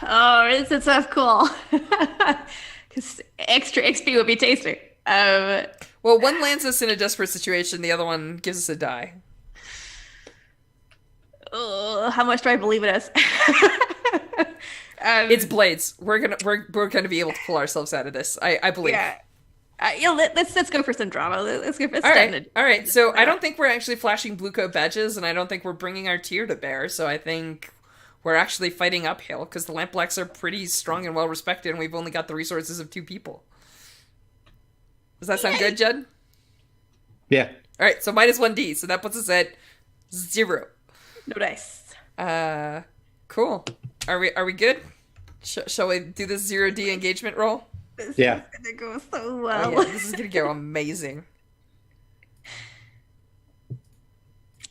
Oh, it's a tough call. Because extra XP would be tasty. Well, one lands us in a desperate situation, the other one gives us a die. How much do I believe in us? It's Blades. We're gonna be able to pull ourselves out of this. I believe. Yeah. Let's go for some drama. Let's go for all right. So I don't think we're actually flashing blue coat badges, and I don't think we're bringing our tier to bear. So I think we're actually fighting uphill because the lamp blacks are pretty strong and well respected, and we've only got the resources of 2 people. Does that sound good, Judd? Yeah. All right. So -1D. So that puts us at 0. No dice. Cool. Are we good? Shall we do this 0D engagement roll? This Yeah. is gonna go so well. Oh, yeah, this is gonna go amazing.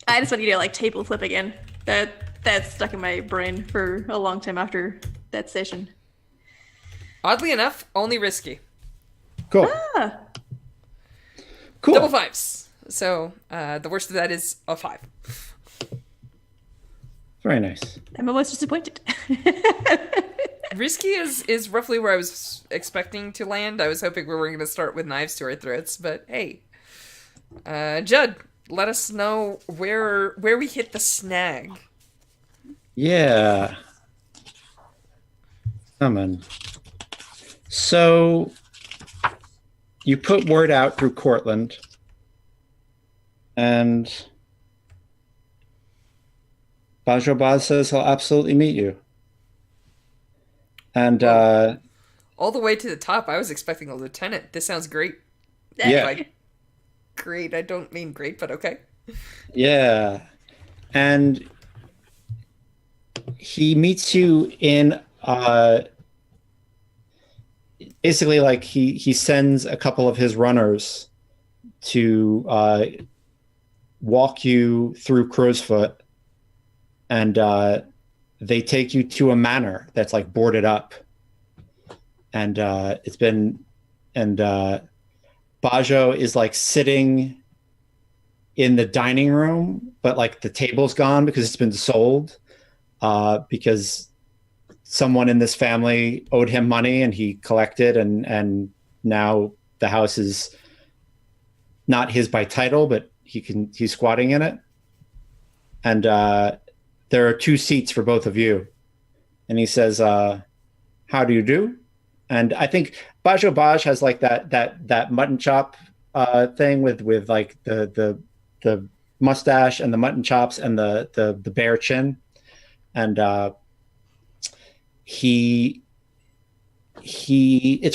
I just want you to like table flip again. That's stuck in my brain for a long time after that session. Oddly enough, only risky. Cool. Ah. Cool. Double 5s. So the worst of that is a 5. Very nice. I'm almost disappointed. Risky is roughly where I was expecting to land. I was hoping we were going to start with knives to our throats, but hey. Judd, let us know where we hit the snag. Yeah. Come on. So you put word out through Cortland, and Bajo Baz says he'll absolutely meet you. And all the way to the top, I was expecting a lieutenant. This sounds great. Yeah. Like, great. I don't mean great, but okay. Yeah. And he meets you in basically like he sends a couple of his runners to walk you through Crowsfoot, and they take you to a manor that's like boarded up, and Bajo is like sitting in the dining room, but like the table's gone because it's been sold, because someone in this family owed him money and he collected, and now the house is not his by title, but he's squatting in it. And there are 2 seats for both of you. And he says, how do you do? And I think Bajo Baj has like that mutton chop thing with like the mustache and the mutton chops and the bare chin. And it's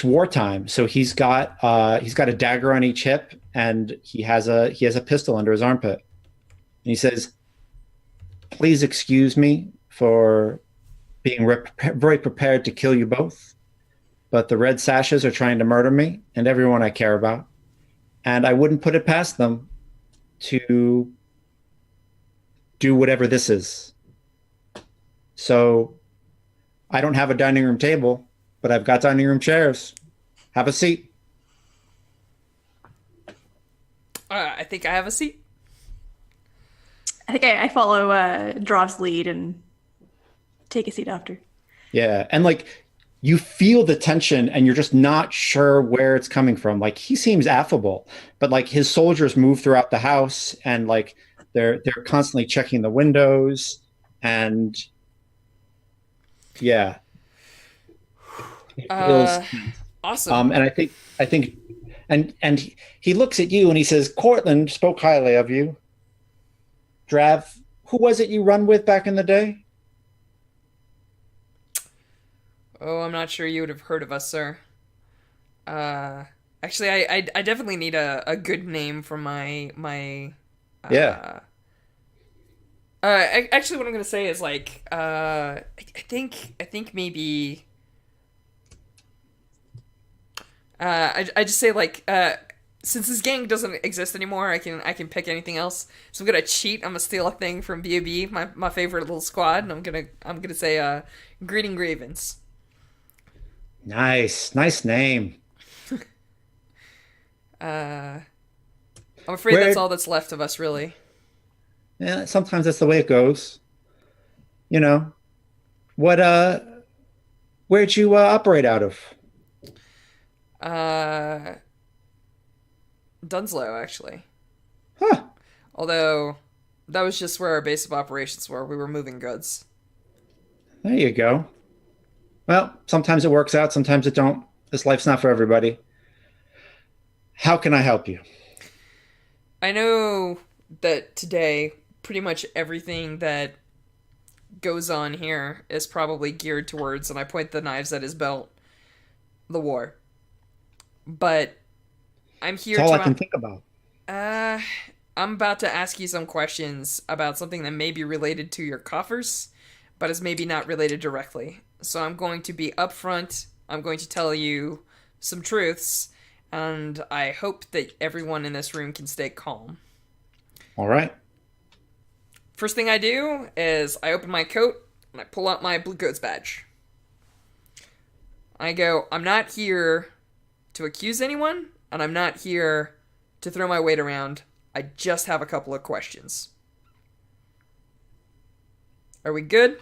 wartime, so he's got a dagger on each hip, and he has a pistol under his armpit. And he says, Please excuse me for being very prepared to kill you both, but the red sashes are trying to murder me and everyone I care about. And I wouldn't put it past them to do whatever this is. So I don't have a dining room table, but I've got dining room chairs. Have a seat. I think I have a seat. I think I follow Drov's lead and take a seat after. Yeah. And like you feel the tension and you're just not sure where it's coming from. Like he seems affable, but like his soldiers move throughout the house and like they're constantly checking the windows and yeah. It feels Awesome. and I think and he looks at you and he says, Cortland spoke highly of you. Drav, who was it you run with back in the day? Oh, I'm not sure you would have heard of us, sir. Actually, I definitely need a good name for my. Yeah. Actually, what I'm gonna say is like, I think maybe. I just say like, since this gang doesn't exist anymore, I can pick anything else. So I'm gonna cheat. I'm gonna steal a thing from B.O.B., my favorite little squad, and I'm gonna say Greeting Gravens. Nice name. I'm afraid Where that's all that's left of us, really. Yeah, sometimes that's the way it goes. You know, what where'd you operate out of? Uh, Dunslow, actually. Huh. Although, that was just where our base of operations were. We were moving goods. There you go. Well, sometimes it works out, sometimes it don't. This life's not for everybody. How can I help you? I know that today, pretty much everything that goes on here is probably geared towards, and I point the knives at his belt, the war. But I'm here That's all to... I can think about. I'm about to ask you some questions about something that may be related to your coffers, but is maybe not related directly. So I'm going to be upfront. I'm going to tell you some truths, and I hope that everyone in this room can stay calm. All right. First thing I do is I open my coat and I pull out my Bluecoats badge. I go, I'm not here to accuse anyone, and I'm not here to throw my weight around. I just have a couple of questions. Are we good?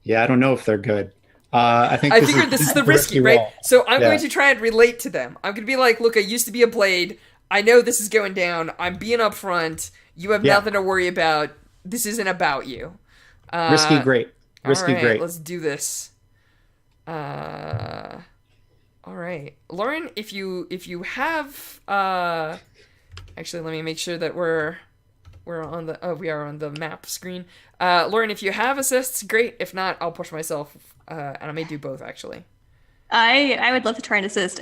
Yeah, I don't know if they're good. I think I figured this is the risky, right? wall. So I'm Yeah. going to try and relate to them. I'm going to be like, look, I used to be a blade. I know this is going down. I'm being upfront. You have Yeah. nothing to worry about. This isn't about you. Risky great. Risky all right, great. let's do this. All right, Lauren, if you have actually, let me make sure that we're on the we are on the map screen. Lauren, if you have assists, great. If not, I'll push myself, and I may do both actually. I would love to try and assist.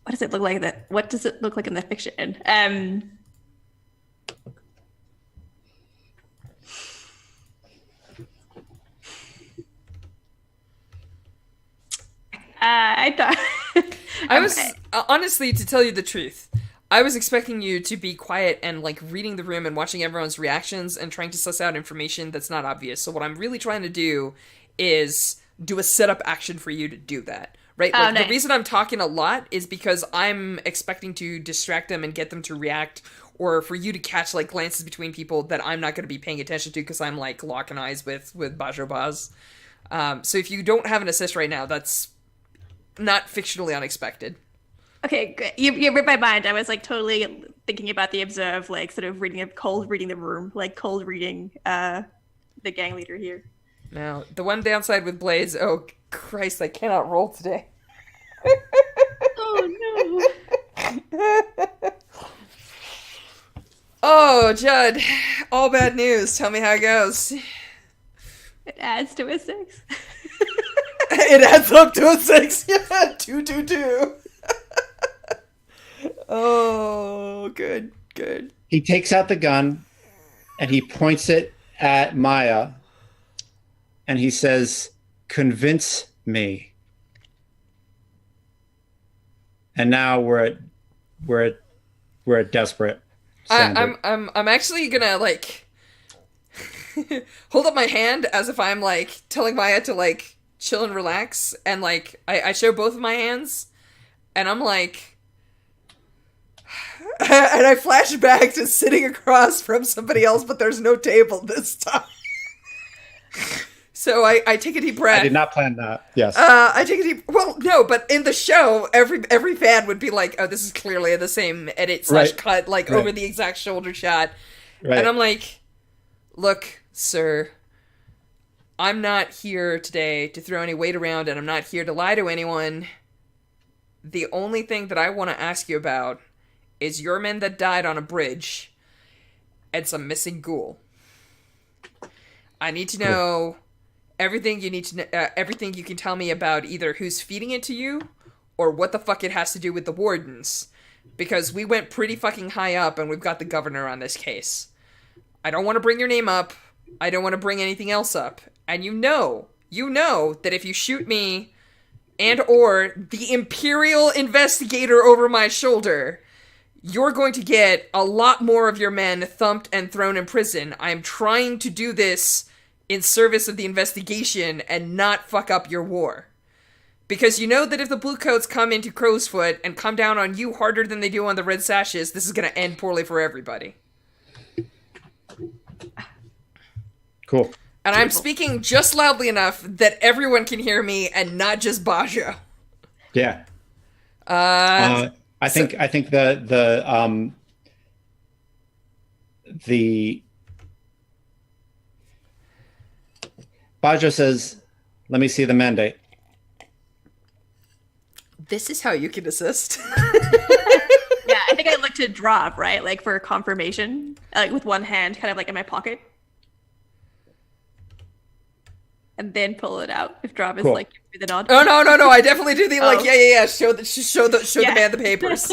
What does it look like that? What does it look like in the fiction? I thought I was honestly, to tell you the truth, I was expecting you to be quiet and like reading the room and watching everyone's reactions and trying to suss out information that's not obvious. So what I'm really trying to do is do a setup action for you to do that. Right? Like, nice. The reason I'm talking a lot is because I'm expecting to distract them and get them to react, or for you to catch like glances between people that I'm not going to be paying attention to because I'm like locking eyes with Bajo Baz. So if you don't have an assist right now, that's not fictionally unexpected. Okay, great. You read my mind. I was like totally thinking about the observe, like sort of cold reading the room, like cold reading the gang leader here. Now, the one downside with Blaze, oh Christ, I cannot roll today. Oh no. Oh, Judd, all bad news. Tell me how it goes. It adds to a 6. It adds up to a 6. Yeah, 2, 2, 2. Oh, good, good. He takes out the gun and he points it at Maya and he says, "Convince me." And now we're at we're at desperate standard. I'm actually gonna like hold up my hand as if I'm like telling Maya to like chill and relax, and like I show both of my hands, and I'm like, and I flash back to sitting across from somebody else, but there's no table this time. So I take a deep breath. I did not plan that. Yes. I take a deep. Well, no, but in the show, every fan would be like, "Oh, this is clearly the same edit slash cut, like over the exact shoulder shot." Right. And I'm like, "Look, sir, I'm not here today to throw any weight around, and I'm not here to lie to anyone. The only thing that I want to ask you about is your men that died on a bridge and some missing ghoul. I need to know." Everything you need to know, everything you can tell me about either who's feeding it to you or what the fuck it has to do with the wardens. Because we went pretty fucking high up and we've got the governor on this case. I don't want to bring your name up. I don't want to bring anything else up. And you know that if you shoot me and or the Imperial investigator over my shoulder, you're going to get a lot more of your men thumped and thrown in prison. I'm trying to do this in service of the investigation and not fuck up your war. Because you know that if the Bluecoats come into Crowsfoot and come down on you harder than they do on the Red Sashes, this is going to end poorly for everybody. Cool. And I'm speaking just loudly enough that everyone can hear me and not just Bajo. Yeah. I think the Bajo says, "Let me see the mandate." This is how you can assist. Yeah, I think I looked to drop, right? Like for confirmation, like with one hand kind of like in my pocket. And then pull it out if drop is Cool. like, give me the nod. Oh, no. I definitely do the, like, Oh. yeah. Show the man the papers.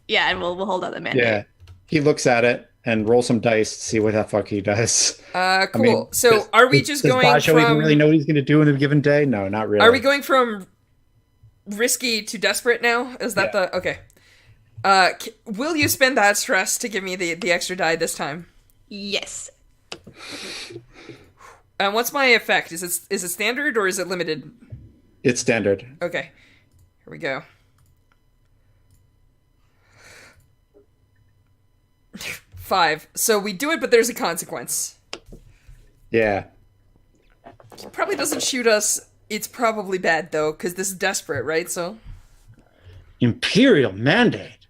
Yeah, and we'll hold out the mandate. Yeah. He looks at it and rolls some dice to see what the fuck he does. Cool. I mean, So are we just does going Bajo from... even really know what he's going to do in a given day? No, not really. Are we going from risky to desperate now? Is that the... Okay. Will you spend that stress to give me the extra die this time? Yes. And what's my effect? Is it standard or is it limited? It's standard. Okay. Here we go. 5. So we do it, but there's a consequence. Yeah. He probably doesn't shoot us. It's probably bad, though, because this is desperate, right? So... Imperial mandate?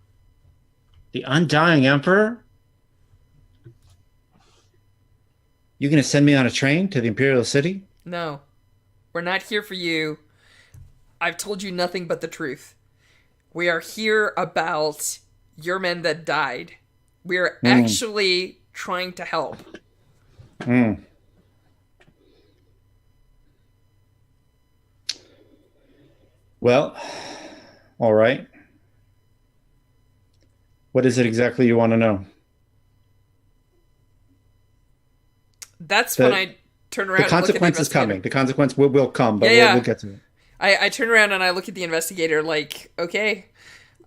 The Undying Emperor? You gonna send me on a train to the Imperial City? No. We're not here for you. I've told you nothing but the truth. We are here about your men that died. We're actually trying to help. Well, all right. What is it exactly you want to know? That's when I turn around The consequence and look at the is coming. investigator. The consequence will come, but Yeah. we'll get to it. I turn around and I look at the investigator like, okay,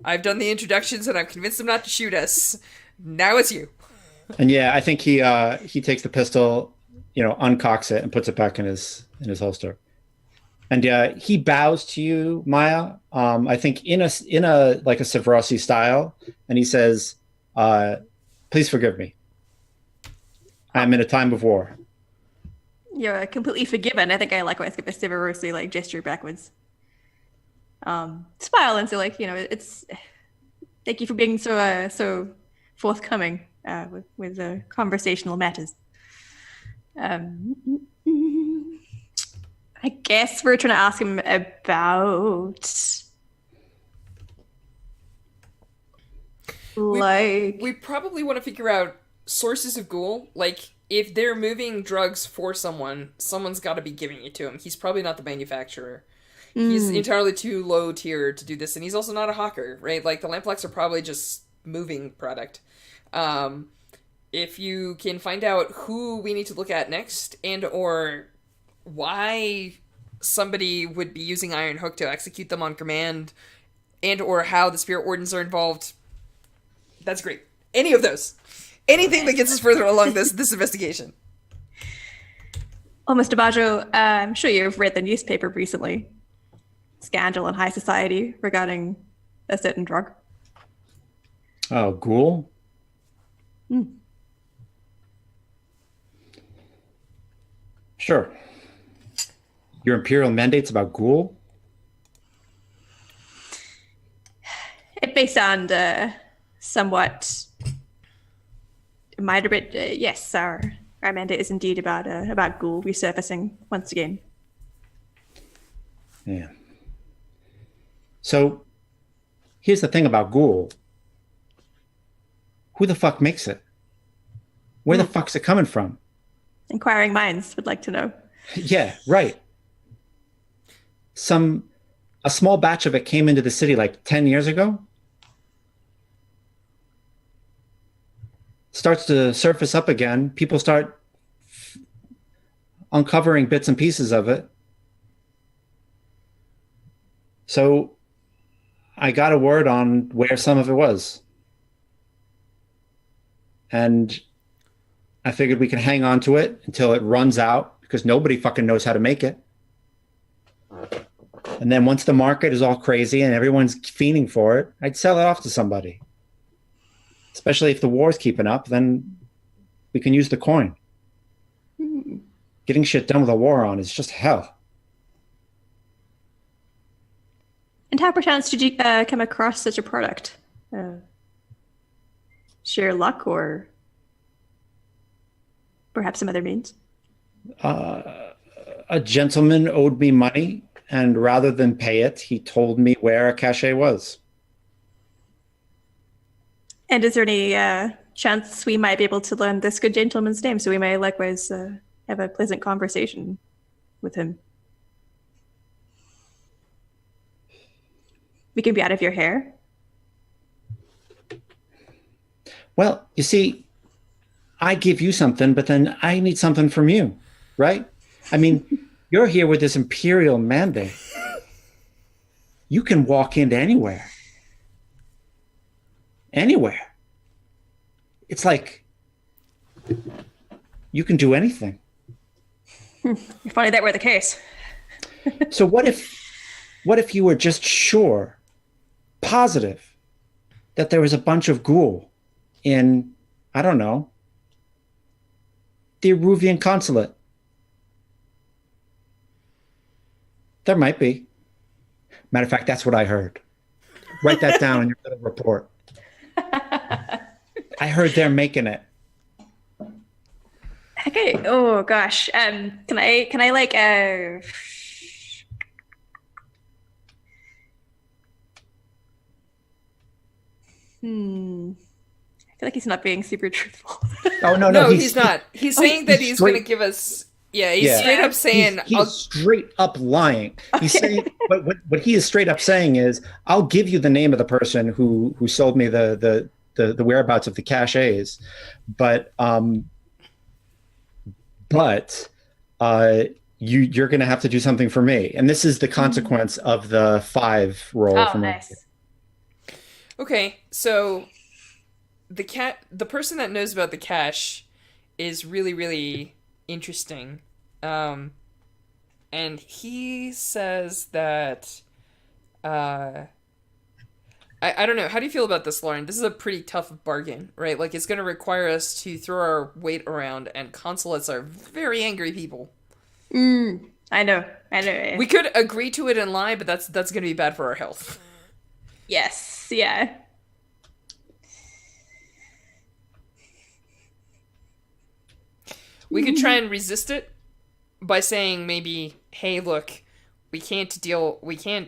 I've done the introductions and I've convinced him not to shoot us. Now it's you. And yeah, I think he takes the pistol, uncocks it and puts it back in his holster. And he bows to you, Maya. I think in a like a Severossi style, and he says, "Please forgive me. I'm in a time of war." You're completely forgiven. I think I like when I skip a Severossi like gesture backwards. Smile and say like, it's thank you for being so forthcoming with conversational matters. I guess we're trying to ask him about We probably want to figure out sources of ghoul. Like, if they're moving drugs for someone, someone's got to be giving it to him. He's probably not the manufacturer. He's entirely too low tier to do this, and he's also not a hawker, right? Like, the Lamplights are probably just moving product. If you can find out who we need to look at next, and or why somebody would be using Iron Hook to execute them on command, and or how the Spirit Wardens are involved, that's great. Any of those. Anything that gets us further along this investigation. Well, Mr. Bajo, I'm sure you've read the newspaper recently. Scandal in high society regarding a certain drug. Oh, ghoul? Sure. Your Imperial mandate's about ghoul? It may sound somewhat minor, but yes, our mandate is indeed about ghoul resurfacing once again. Yeah. So, here's the thing about ghoul. Who the fuck makes it? Where the fuck's it coming from? Inquiring minds would like to know. Yeah, right. A small batch of it came into the city like 10 years ago. Starts to surface up again. People start uncovering bits and pieces of it. So I got a word on where some of it was. And I figured we could hang on to it until it runs out, because nobody fucking knows how to make it. And then once the market is all crazy and everyone's fiending for it, I'd sell it off to somebody. Especially if the war's keeping up, then we can use the coin. Getting shit done with a war on is just hell. And how perchance did you come across such a product? Sheer luck, or perhaps some other means? A gentleman owed me money, and rather than pay it, he told me where a cachet was. And is there any chance we might be able to learn this good gentleman's name, so we may likewise have a pleasant conversation with him? We can be out of your hair. Well, you see, I give you something, but then I need something from you, right? I mean, you're here with this Imperial mandate. You can walk into anywhere. Anywhere. It's like you can do anything. If only that were the case. So what if you were just sure, positive, that there was a bunch of ghoul in, I don't know, the Eruvian consulate? There might be. Matter of fact, that's what I heard. Write that down in your little report. I heard they're making it. Okay. Oh gosh. Can I like I feel like he's not being super truthful. Oh no, No, he's not. He's saying that he's going to give us. Yeah, he's straight up saying. He's straight up lying. Okay. He's saying what he is straight up saying is, I'll give you the name of the person who sold me the whereabouts of the cachets, but you're going to have to do something for me, and this is the consequence of the 5 roll. Oh, nice. Okay, so the person that knows about the cache is really, really interesting. And he says that I don't know. How do you feel about this, Lauren? This is a pretty tough bargain, right? Like, it's going to require us to throw our weight around, and consulates are very angry people. I know. We could agree to it and lie, but that's going to be bad for our health. Yes, yeah. We could try and resist it by saying maybe, hey, look, we can't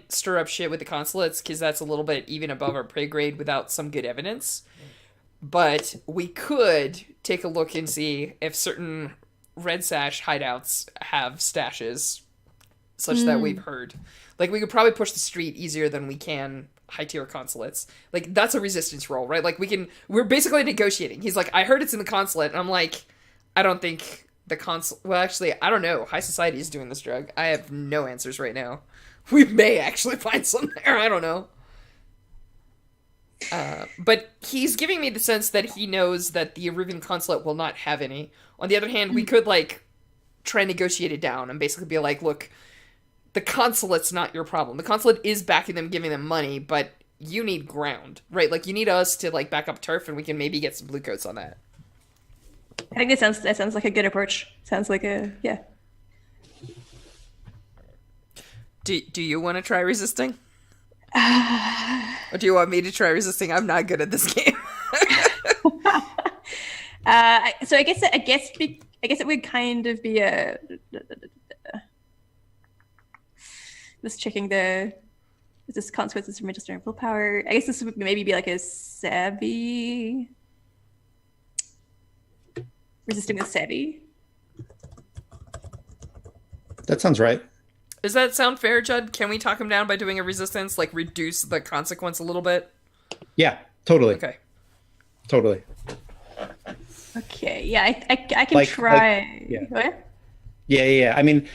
stir up shit with the consulates because that's a little bit even above our pay grade without some good evidence. But we could take a look and see if certain Red Sash hideouts have stashes such that we've heard. Like, we could probably push the street easier than we can high tier consulates. Like, that's a resistance roll, right? Like, we're basically negotiating. He's like, I heard it's in the consulate. And I'm like, I don't think the consulate, well, actually, I don't know. High society is doing this drug. I have no answers right now. We may actually find some there. I don't know. But he's giving me the sense that he knows that the Aruvian consulate will not have any. On the other hand, we could, like, try and negotiate it down and basically be like, look, the consulate's not your problem. The consulate is backing them, giving them money, but you need ground, right? Like, you need us to, like, back up turf, and we can maybe get some Bluecoats on that. I think that sounds like a good approach. Sounds like yeah. Do you want to try resisting? Or do you want me to try resisting? I'm not good at this game. So I guess it would kind of be a. Just checking is this consequences from registering willpower? I guess this would maybe be like a savvy. Resisting with savvy. That sounds right. Does that sound fair, Judd? Can we talk him down by doing a resistance, like reduce the consequence a little bit? Yeah, totally. Okay. Totally. Okay, yeah, I can try. Yeah. What? Yeah. I mean,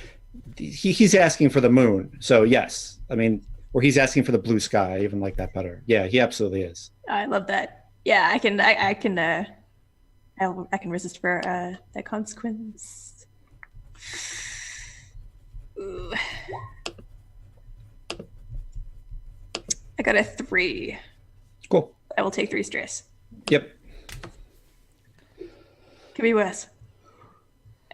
he's asking for the moon, so yes. I mean, or he's asking for the blue sky. I even like that better. Yeah, he absolutely is. I love that. Yeah, I can resist for that consequence. Ooh. I got a 3. Cool. I will take 3 stress. Yep. Could be worse.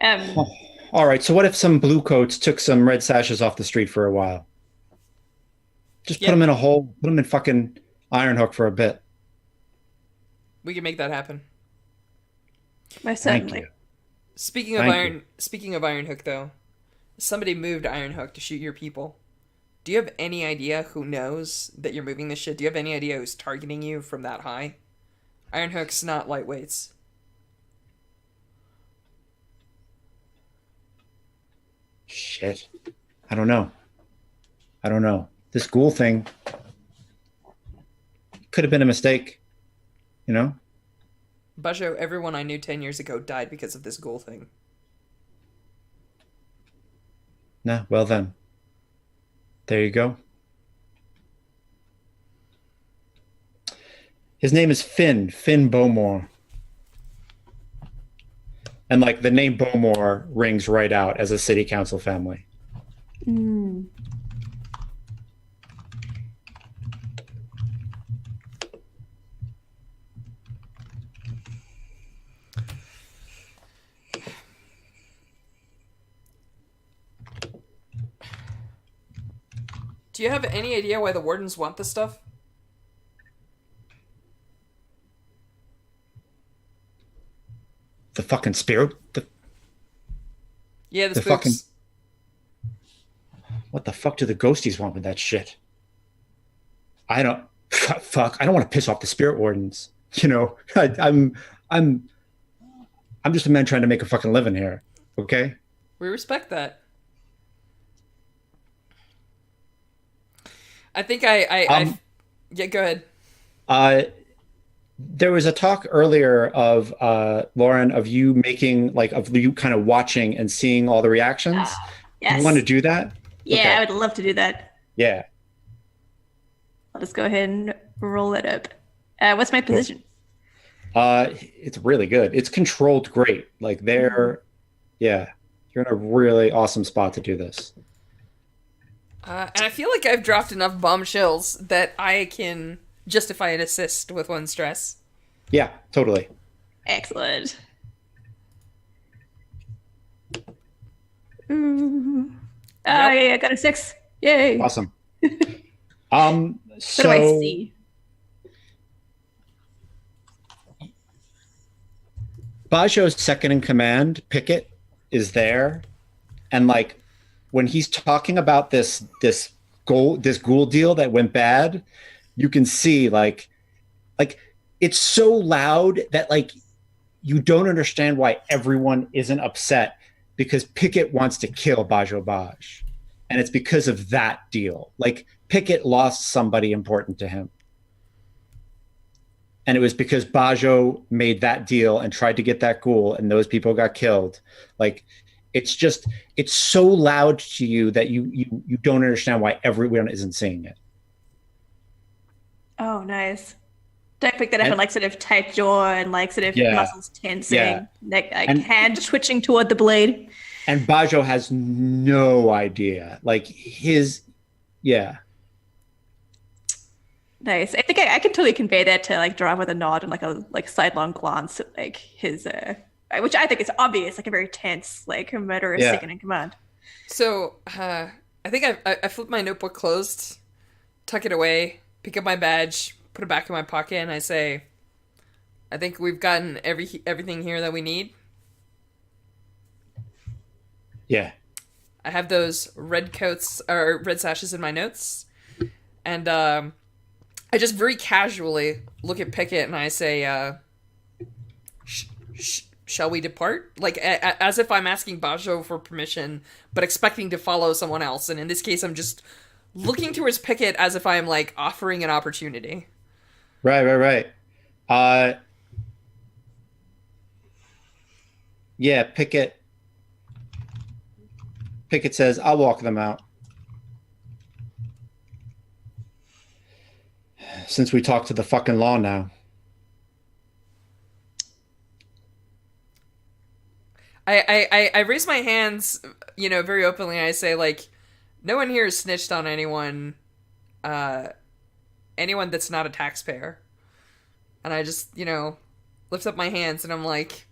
All right. So what if some Bluecoats took some red sashes off the street for a while? Just put them in a hole. Put them in fucking Iron Hook for a bit. We can make that happen. Most certainly. Speaking of Iron Hook, though, somebody moved Iron Hook to shoot your people. Do you have any idea who knows that you're moving this shit? Do you have any idea who's targeting you from that high? Iron Hook's not lightweights. Shit. I don't know. This ghoul thing could have been a mistake, you know? Bajo, everyone I knew 10 years ago died because of this ghoul thing. Nah, well then. There you go. His name is Finn Bowmore. And like the name Bowmore rings right out as a city council family. Mm. Do you have any idea why the wardens want this stuff? The fucking spirit? Yeah, the spooks. Fucking... What the fuck do the ghosties want with that shit? I don't... Fuck, I don't want to piss off the spirit wardens. You know, I'm just a man trying to make a fucking living here, okay? We respect that. I think yeah, go ahead. There was a talk earlier of Lauren of you making of you kind of watching and seeing all the reactions. Yes. You want to do that? Yeah, Okay. I would love to do that. Yeah. I'll just go ahead and roll it up. What's my position? It's really good. It's controlled great. Like you're in a really awesome spot to do this. And I feel like I've dropped enough bombshells that I can justify an assist with 1 stress. Yeah, totally. Excellent. Ooh. Yeah, I got a 6. Yay. Awesome. What do I see? Bajo's second in command, Pickett, is there, and like when he's talking about this ghoul deal that went bad, you can see like it's so loud that like you don't understand why everyone isn't upset because Pickett wants to kill Bajo Baj. And it's because of that deal. Like Pickett lost somebody important to him. And it was because Bajo made that deal and tried to get that ghoul, and those people got killed. Like it's so loud to you that you don't understand why everyone isn't seeing it. Oh, nice. Don't pick that up And and like sort of tight jaw and like sort of yeah, muscles tensing, yeah. like And hand twitching toward the blade. and Bajo has no idea. Like his yeah. Nice. I think I can totally convey that to like Dra with a nod and like a like sidelong glance at like his which I think is obvious, like a very tense, like murderous Yeah. second in command. So, I think I flip my notebook closed, tuck it away, pick up my badge, put it back in my pocket, and I say, "I think we've gotten everything here that we need." Yeah. I have those red coats or red sashes in my notes, and I just very casually look at Pickett and I say, "Shall we depart?" Like as if I'm asking Bajo for permission, but expecting to follow someone else. And in this case, I'm just looking towards Pickett as if I'm like offering an opportunity. Right. Uh yeah, Pickett says, I'll walk them out. Since we talked to the fucking law now. I raise my hands, very openly. I say, like, no one here has snitched on uh, anyone that's not a taxpayer. And I just, lift up my hands and I'm like,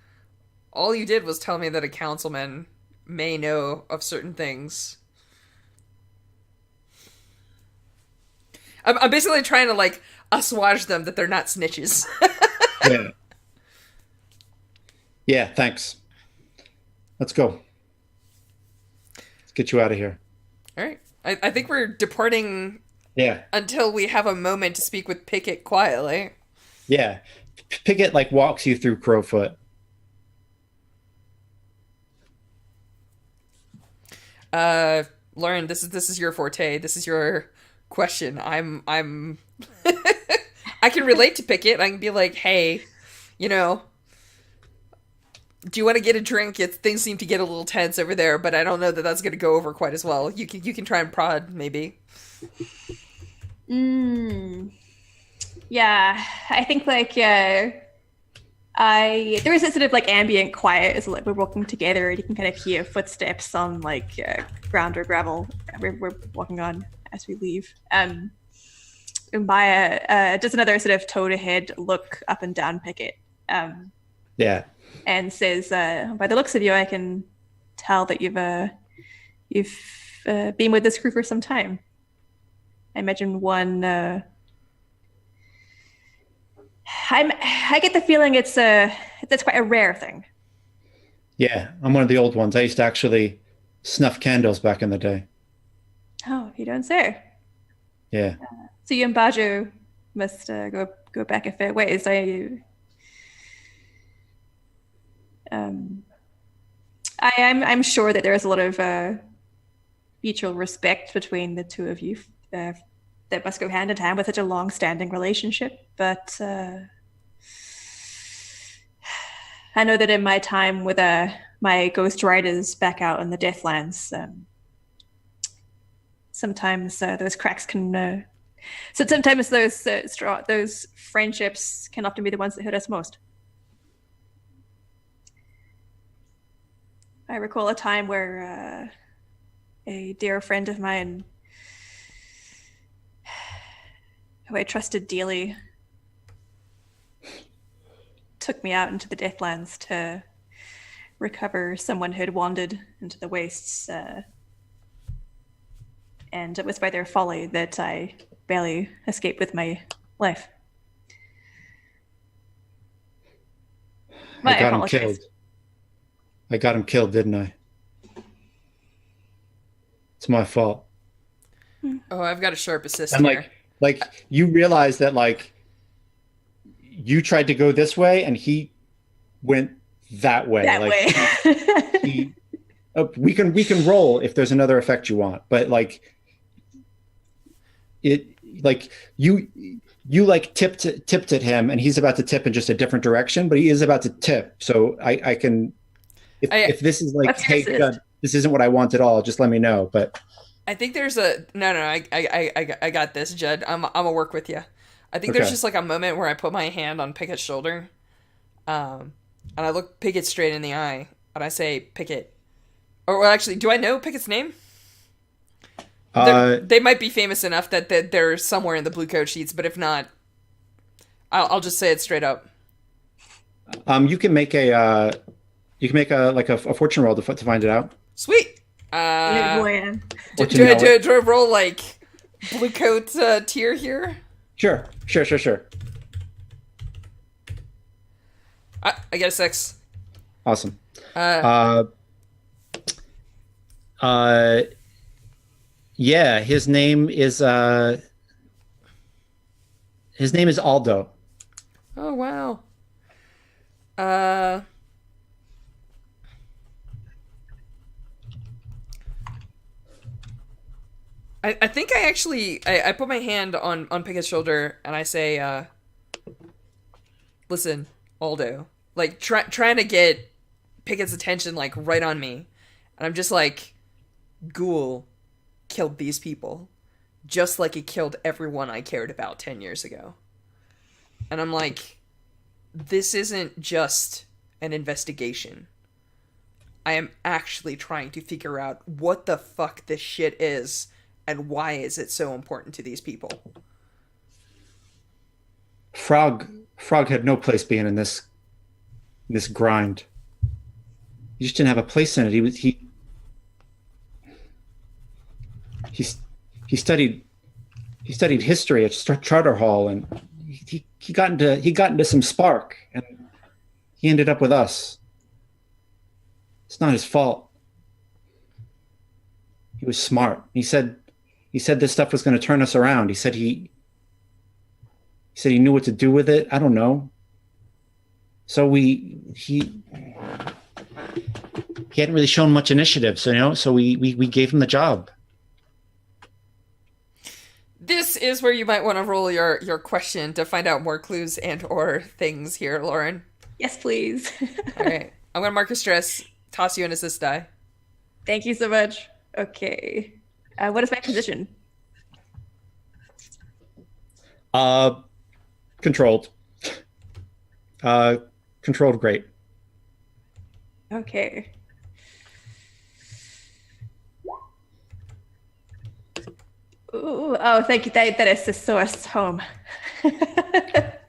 all you did was tell me that a councilman may know of certain things. I'm basically trying to, like, assuage them that they're not snitches. Yeah. Yeah, thanks. Let's go. Let's get you out of here. All right. I think we're departing Yeah. until we have a moment to speak with Pickett quietly. Yeah. Pickett like walks you through Crowfoot. Lauren, this is your forte. This is your question. I'm I can relate to Pickett. I can be like, hey, do you want to get a drink? Things seem to get a little tense over there, but I don't know that that's going to go over quite as well. You can try and prod maybe. Yeah, I think like there is a sort of like ambient quiet as like we're walking together, and you can kind of hear footsteps on like ground or gravel we're walking on as we leave. Umbaya does another sort of toe-to-head look up and down Pickett. Yeah. And says, by the looks of you, I can tell that you've been with this crew for some time. I imagine I get the feeling it's quite a rare thing. Yeah, I'm one of the old ones. I used to actually snuff candles back in the day. Oh, you don't say. Yeah. So you and Bajo must go back a fair ways. I'm sure that there is a lot of mutual respect between the two of you that must go hand in hand with such a long-standing relationship. But I know that in my time with my ghost riders back out in the Deathlands, sometimes those cracks can. So sometimes those friendships can often be the ones that hurt us most. I recall a time where a dear friend of mine, who I trusted dearly, took me out into the Deathlands to recover someone who had wandered into the wastes. And it was by their folly that I barely escaped with my life. I got him killed. I got him killed, didn't I? It's my fault. Oh, I've got a sharp assist And here. like you realize that like you tried to go this way and he went that way. That like way. he we can roll if there's another effect you want, but like it like you like tipped at him, and he's about to tip in just a different direction, but he is about to tip. So I can I if this is like, What's your hey, assist? this isn't what I want at all, just let me know. But I think there's a no. I got this, Judd. I'm gonna work with you. I think there's okay, just like a moment where I put my hand on Pickett's shoulder, and I look Pickett straight in the eye, and I say, Pickett. Or well, actually, do I know Pickett's name? uh, They might be famous enough that they're somewhere in the Bluecoat sheets, but if not, I'll just say it straight up. you can make a like a fortune roll to find it out Sweet. Yeah, boy. or to know it. Do I roll like Bluecoat tier here? Sure. I get a 6. Awesome. Uh, Uh, uh, yeah, his name is Aldo. oh wow. Uh, I think I actually I put my hand on Pickett's shoulder and I say, listen, Aldo, like trying to get Pickett's attention like right on me, and I'm just like, Ghoul killed these people, just like he killed everyone I cared about 10 years ago, and I'm like, this isn't just an investigation. I am actually trying to figure out what the fuck this shit is and why is it so important to these people. Frog had no place being in this grind. He just didn't have a place in it. He he studied history at Charter Hall, and he got into some spark, and he ended up with us. It's not his fault. He was smart. He said this stuff was going to turn us around. He said he knew what to do with it. I don't know. So he hadn't really shown much initiative, so we gave him the job. This is where you might want to roll your question to find out more clues and or things here, Lauren. Yes, please. All right. I'm going to mark a stress, toss you an assist die. Thank you so much. Okay. What is my position? Uh, controlled. Controlled great. Okay. Ooh, oh, thank you. That is the source home.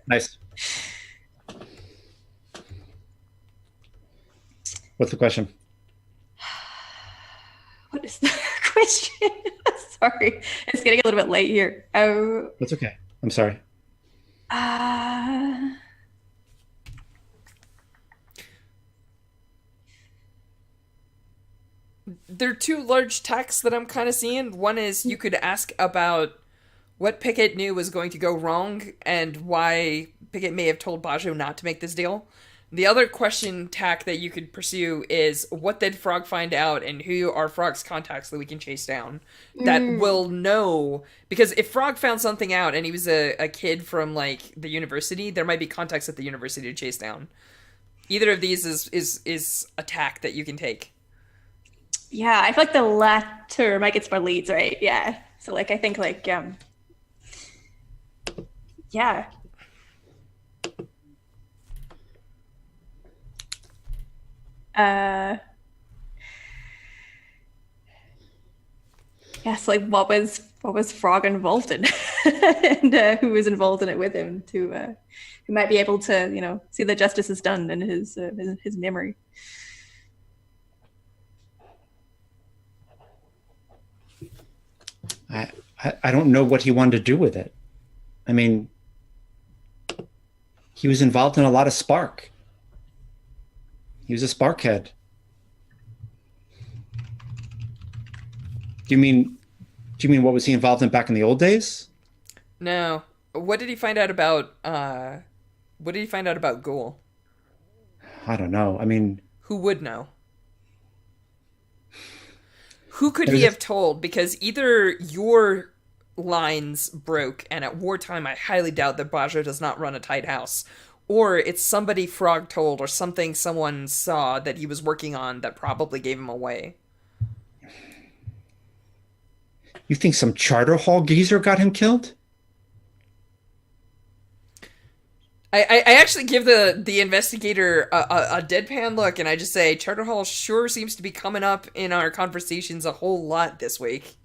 Nice. What's the question? What is the question? Sorry, it's getting a little bit late here. Oh, That's okay. I'm sorry. uh, There are two large texts that I'm kind of seeing. One is you could ask about what Pickett knew was going to go wrong and why Pickett may have told Bajo not to make this deal. The other question tack that you could pursue is what did Frog find out and who are Frog's contacts that we can chase down that will know, because if Frog found something out and he was a kid from like the university, there might be contacts at the university to chase down. Either of these is a tack that you can take. yeah, I feel like the latter might get some more leads, right? Yeah. So like, I think like, yeah. Yes, like what was Frog involved in, and who was involved in it with him to who might be able to see that justice is done in his memory. I don't know what he wanted to do with it. I mean, he was involved in a lot of spark. He was a spark head. Do you mean what was he involved in back in the old days? No. What did he find out about what did he find out about, Ghoul? I don't know. I mean, Who would know? Who could he have told? Because either your lines broke, and at wartime I highly doubt that Bajo does not run a tight house, or it's somebody Frog told, or something someone saw that he was working on that probably gave him away. You think some charter hall geezer got him killed? I actually give the investigator a deadpan look, and I just say, Charter Hall sure seems to be coming up in our conversations a whole lot this week.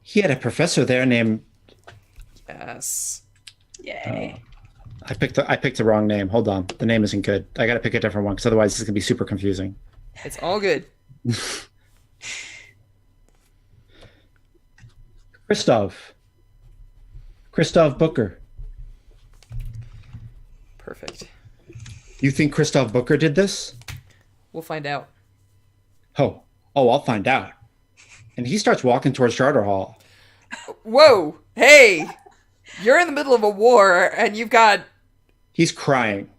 He had a professor there named... Yes. Yay. I picked the wrong name. Hold on. The name isn't good. I got to pick a different one, because otherwise this is going to be super confusing. It's all good. Christoph Booker. Perfect. You think Christoph Booker did this? We'll find out. Oh, I'll find out. And he starts walking towards Charter Hall. Whoa! Hey! You're in the middle of a war, and you've got... He's crying.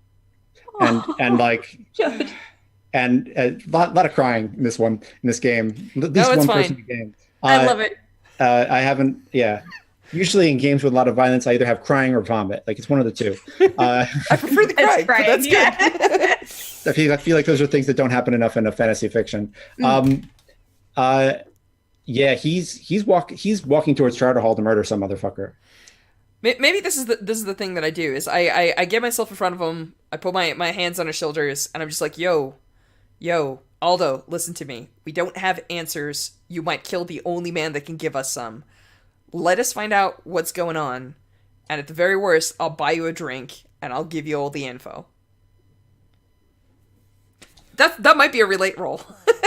And like... And a lot of crying in this game. At least one person in the game. I love it. I haven't, yeah. Usually in games with a lot of violence, I either have crying or vomit. Like, it's one of the two. I prefer the crying, but that's good. I feel like those are things that don't happen enough in a fantasy fiction. Yeah, he's walking towards Charter Hall to murder some motherfucker. Maybe this is the thing that I do, is I get myself in front of him, I put my hands on his shoulders, and I'm just like, yo, Aldo, listen to me. We don't have answers. You might kill the only man that can give us some. Let us find out what's going on, and at the very worst, I'll buy you a drink, and I'll give you all the info. That might be a relate roll.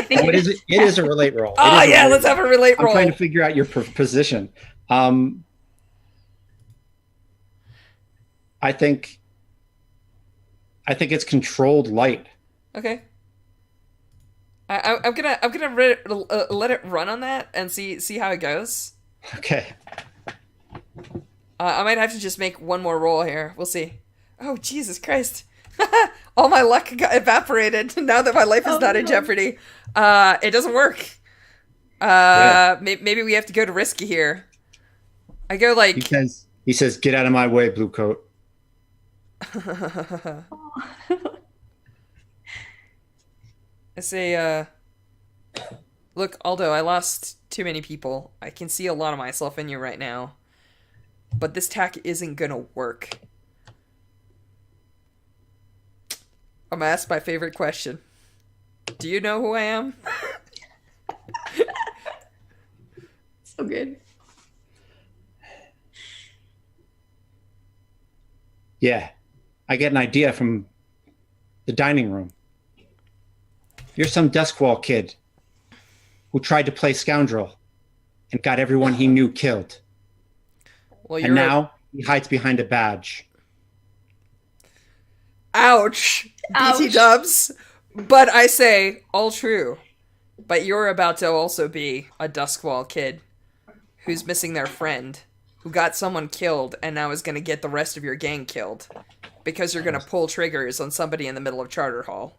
It is a relate roll. Oh, yeah, let's have a relate roll. I'm trying to figure out your position. I think it's controlled light. Okay. I'm gonna let it run on that and see how it goes. Okay. I might have to just make one more roll here. We'll see. Oh, Jesus Christ. All my luck got evaporated now that my life is not in jeopardy. It doesn't work. Maybe we have to go to risky here. I go like... He says, get out of my way, Bluecoat. I say, look, Aldo, I lost too many people. I can see a lot of myself in you right now. But this tack isn't gonna work. I'm gonna ask my favorite question. Do you know who I am? So good. Yeah. I get an idea from the dining room. You're some desk wall kid who tried to play scoundrel and got everyone he knew killed. Well, and now he hides behind a badge. Ouch! BT dubs. But I say, all true. But you're about to also be a Duskwall kid who's missing their friend, who got someone killed and now is going to get the rest of your gang killed because you're going to pull triggers on somebody in the middle of Charter Hall.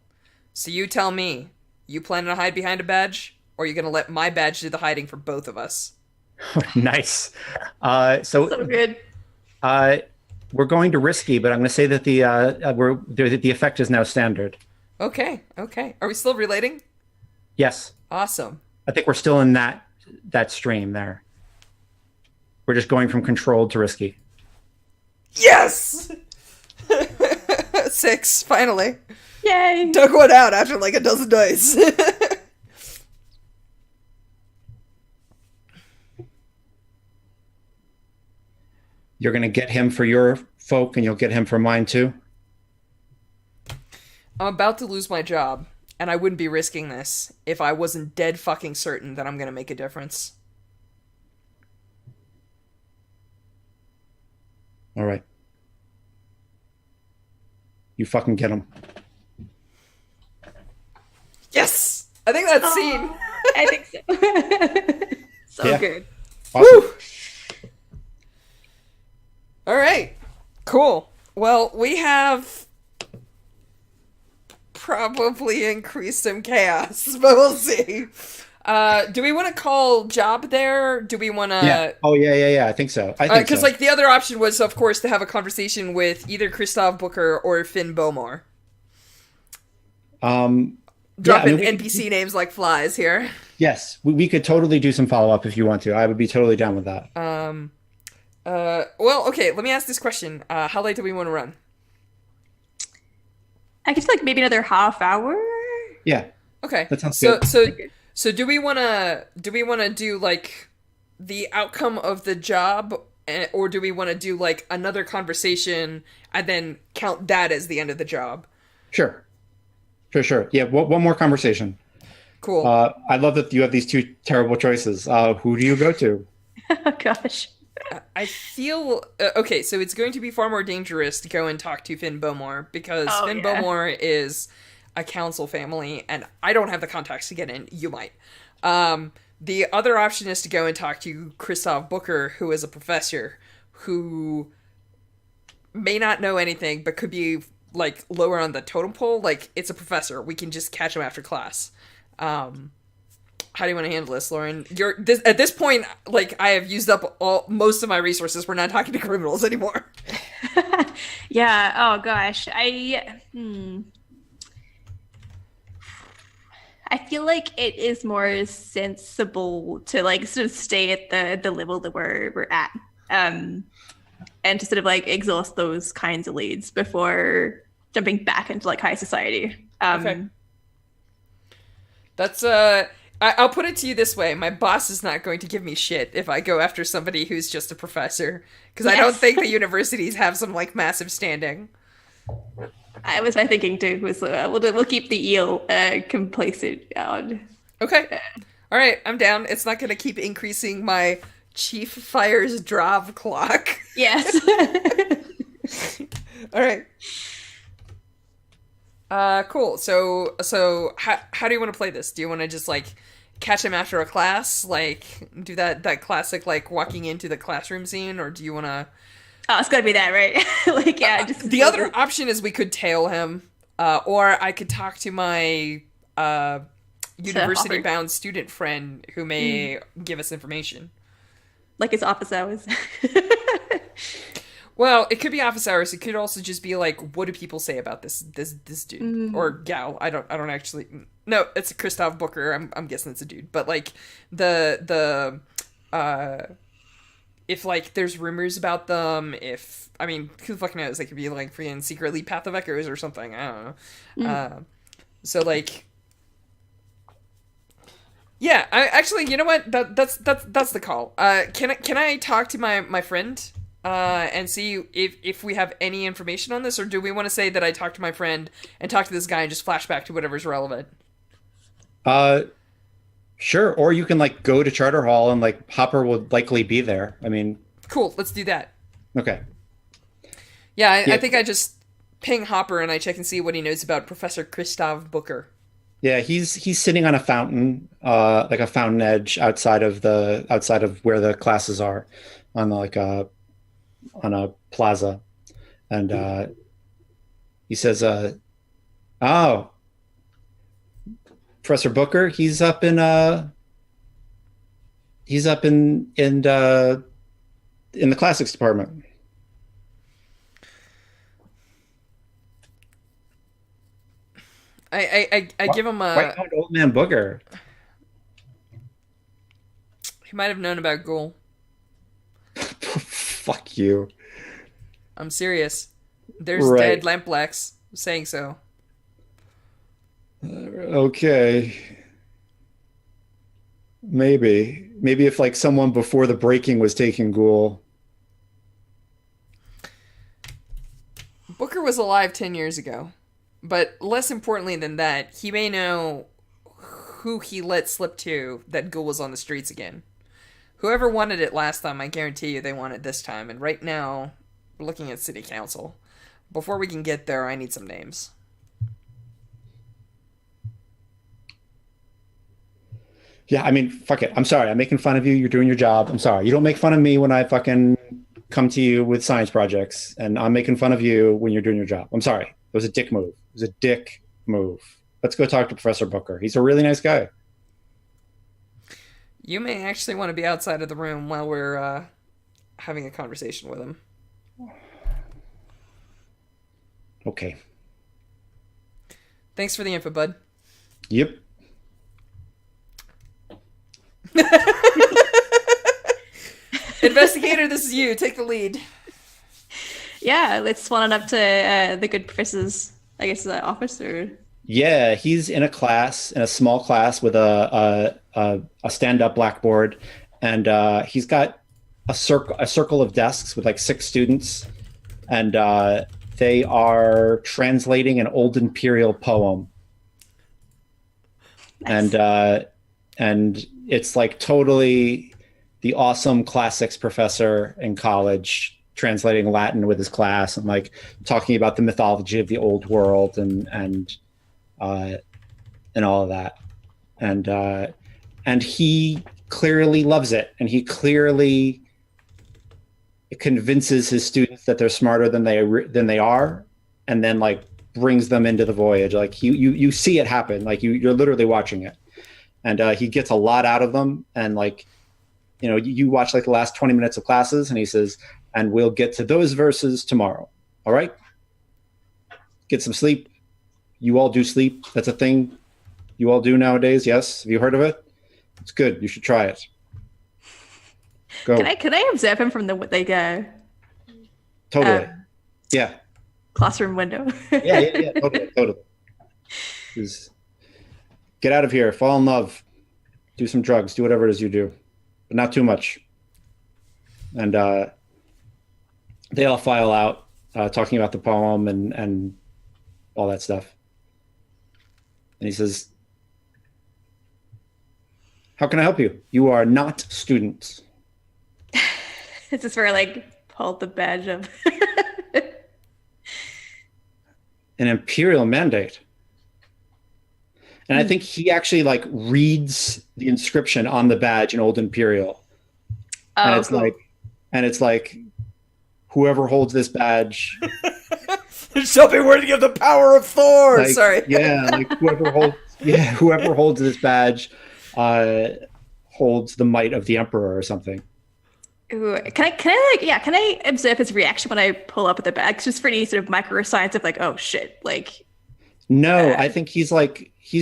So you tell me, you planning to hide behind a badge, or are you going to let my badge do the hiding for both of us? Nice. So good. We're going to risky, but I'm going to say that the effect is now standard. Okay. Are we still relating? Yes. Awesome. I think we're still in that stream there. We're just going from controlled to risky. Yes! 6, finally. Yay! Took one out after like a dozen dice. You're going to get him for your folk, and you'll get him for mine too? I'm about to lose my job, and I wouldn't be risking this if I wasn't dead fucking certain that I'm going to make a difference. All right. You fucking get him. Yes! I think that's scene. I think so. So good. Awesome. Woo! All right. Cool. Well, we have probably increase some chaos, but we'll see. Do we want to call Job there? Do we want to? Yeah. Oh, yeah. I think so. I think Because so. like the other option was, of course, to have a conversation with either Christoph Booker or Finn Bowmore. Dropping NPC names like flies here. Yes, we could totally do some follow up if you want to. I would be totally down with that. Well, okay. Let me ask this question. How late do we want to run? I guess like maybe another half hour. Yeah. Okay. That sounds good. So do we want to do like the outcome of the job, or do we want to do like another conversation and then count that as the end of the job? Sure. Yeah. One more conversation. Cool. I love that you have these two terrible choices. Who do you go to? Oh gosh. I feel okay. So it's going to be far more dangerous to go and talk to Finn Bowmore because Finn Bowmore is a council family, and I don't have the contacts to get in. You might. The other option is to go and talk to Christoph Booker, who is a professor who may not know anything, but could be like lower on the totem pole. Like, it's a professor. We can just catch him after class. How do you want to handle this, Lauren? At this point, like, I have used up most of my resources. We're not talking to criminals anymore. Yeah. Oh gosh. I feel like it is more sensible to like sort of stay at the level that we're at, and to sort of like exhaust those kinds of leads before jumping back into like high society. Okay. That's I'll put it to you this way: my boss is not going to give me shit if I go after somebody who's just a professor, because I don't think the universities have some like massive standing. I was my thinking too. Was we'll keep the eel complacent. Okay. All right, I'm down. It's not going to keep increasing my chief fires drop clock. Yes. All right. Cool. So how do you want to play this? Do you want to just like catch him after a class, like do that classic like walking into the classroom scene, or do you want to? Oh, it's gotta be that, right? Like, yeah. Just the other option is we could tail him, or I could talk to my university-bound student friend who may give us information. Like his office hours. Well, it could be office hours. It could also just be like, what do people say about this dude or gal? I don't actually. No, it's a Christoph Booker. I'm guessing it's a dude. But like the if like there's rumors about them, if I mean, who the fuck knows? They could be like freaking secretly Path of Echoes or something. I don't know. So like, yeah. I actually, you know what? That's the call. Can I talk to my friend? And see if we have any information on this, or do we want to say that I talked to my friend and talk to this guy and just flash back to whatever's relevant? Sure. Or you can like go to Charter Hall and like Hopper will likely be there. I mean, cool. Let's do that. Okay. Yeah, I think I just ping Hopper and I check and see what he knows about Professor Christoph Booker. Yeah, he's sitting on a fountain, like a fountain edge outside of where the classes are, on like on a plaza, and he says, "Oh, Professor Booker, he's up in the classics department." I give him a. Why not old man Booker? He might have known about Ghoul. Fuck you. I'm serious. There's dead lampblacks saying so. Okay. Maybe if like someone before the breaking was taking Ghoul. Booker was alive 10 years ago. But less importantly than that, he may know who he let slip to that Ghoul was on the streets again. Whoever wanted it last time, I guarantee you they want it this time. And right now, we're looking at city council. Before we can get there, I need some names. Yeah, I mean, fuck it. I'm sorry. I'm making fun of you. You're doing your job. I'm sorry. You don't make fun of me when I fucking come to you with science projects. And I'm making fun of you when you're doing your job. I'm sorry. It was a dick move. It was a dick move. Let's go talk to Professor Booker. He's a really nice guy. You may actually want to be outside of the room while we're having a conversation with him. Okay. Thanks for the info, bud. Yep. Investigator, this is you. Take the lead. Yeah, let's swan it up to the good professor's, I guess, office. Or Yeah, he's in a small class with a stand-up blackboard, and he's got a circle of desks with like 6 students, and they are translating an old imperial poem, nice. And it's like totally the awesome classics professor in college translating Latin with his class and like talking about the mythology of the old world and all of that, and he clearly loves it, and he clearly convinces his students that they're smarter than they are, and then like brings them into the voyage. Like you see it happen, like you're literally watching it, and he gets a lot out of them. And like, you know, you watch like the last 20 minutes of classes, and he says, and we'll get to those verses tomorrow. All right, get some sleep. You all do sleep. That's a thing you all do nowadays. Yes, have you heard of it? It's good. You should try it. Go. Can I observe him from the Totally. Yeah. classroom window? Yeah. Totally. Just get out of here. Fall in love. Do some drugs. Do whatever it is you do, but not too much. And they all file out, talking about the poem and all that stuff. And he says, "How can I help you? You are not students." Is this where I like pulled the badge of? An imperial mandate. And I think he actually like reads the inscription on the badge in Old Imperial. Oh, And it's cool. like whoever holds this badge, It shall be worthy of the power of Thor. like, Sorry. yeah, like whoever holds this badge holds the might of the emperor or something. Ooh, can I observe his reaction when I pull up at the bag? It's just pretty sort of microscience of like, oh shit, like. No, I think he's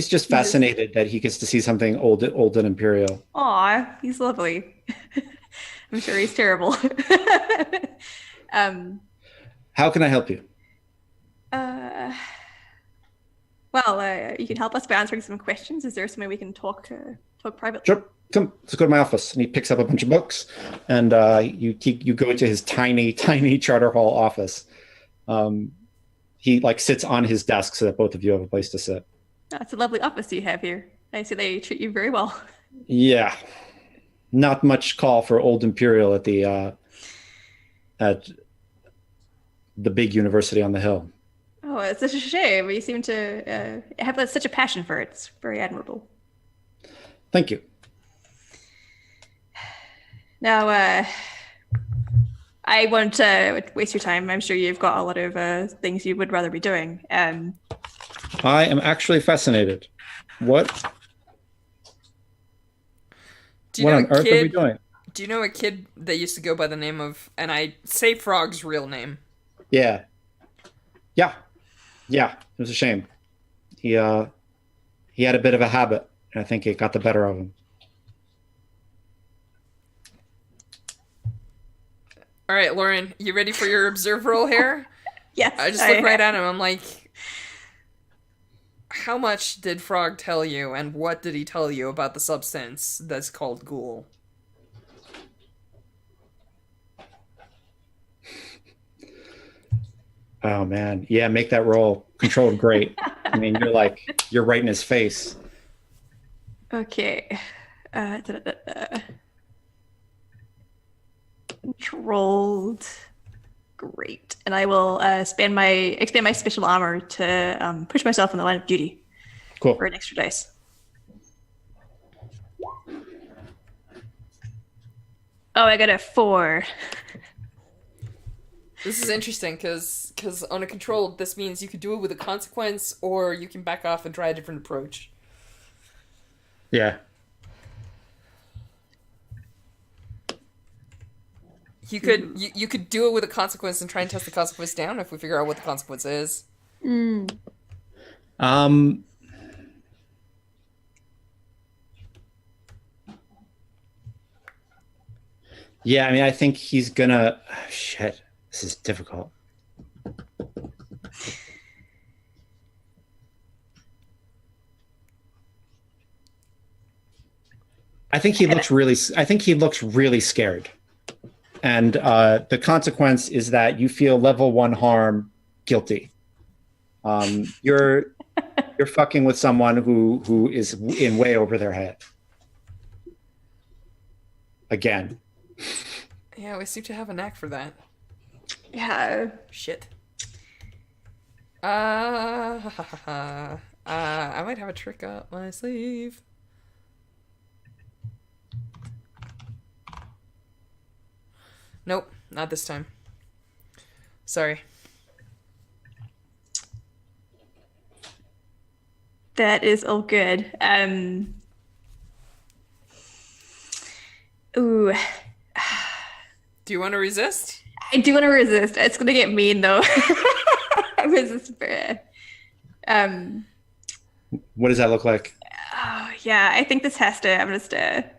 just fascinated that he gets to see something old and imperial. Aw, he's lovely. I'm sure he's terrible. How can I help you? You can help us by answering some questions. Is there somewhere we can talk privately? Sure. Come, let's go to my office. And he picks up a bunch of books, and you go into his tiny charter hall office. He like sits on his desk so that both of you have a place to sit. Oh, it's a lovely office you have here. I see they treat you very well. Yeah, not much call for old imperial at the big university on the hill. Oh, it's such a shame. You seem to have such a passion for it. It's very admirable. Thank you. Now, I won't waste your time. I'm sure you've got a lot of things you would rather be doing. I am actually fascinated. What on earth are we doing? Do you know a kid that used to go by the name of, and I say Frog's real name? Yeah. It was a shame. He had a bit of a habit, and I think it got the better of him. All right, Lauren, you ready for your observe roll here? Yes. I just look right at him. I'm like, how much did Frog tell you, and what did he tell you about the substance that's called ghoul? Oh man, yeah, make that roll. Controlled great. I mean, you're right in his face. Okay. Controlled. Great. And I will expand my special armor to push myself in the line of duty. Cool. For an extra dice. Oh, I got a 4. This is interesting because on a controlled, this means you could do it with a consequence, or you can back off and try a different approach. Yeah. You could do it with a consequence and try and test the consequence down if we figure out what the consequence is. Um. Yeah, I mean, I think he's gonna. Shit, this is difficult. I think he looks really. I think he looks really scared, and the consequence is that you feel level 1 harm, guilty. You're fucking with someone who is in way over their head. Again. Yeah, we seem to have a knack for that. Yeah. Shit. I might have a trick up my sleeve. Nope, not this time. Sorry. That is all good. Ooh. Do you want to resist? I do want to resist. It's gonna get mean though. Resist. What does that look like? Oh, yeah, I think this has to. I'm just. I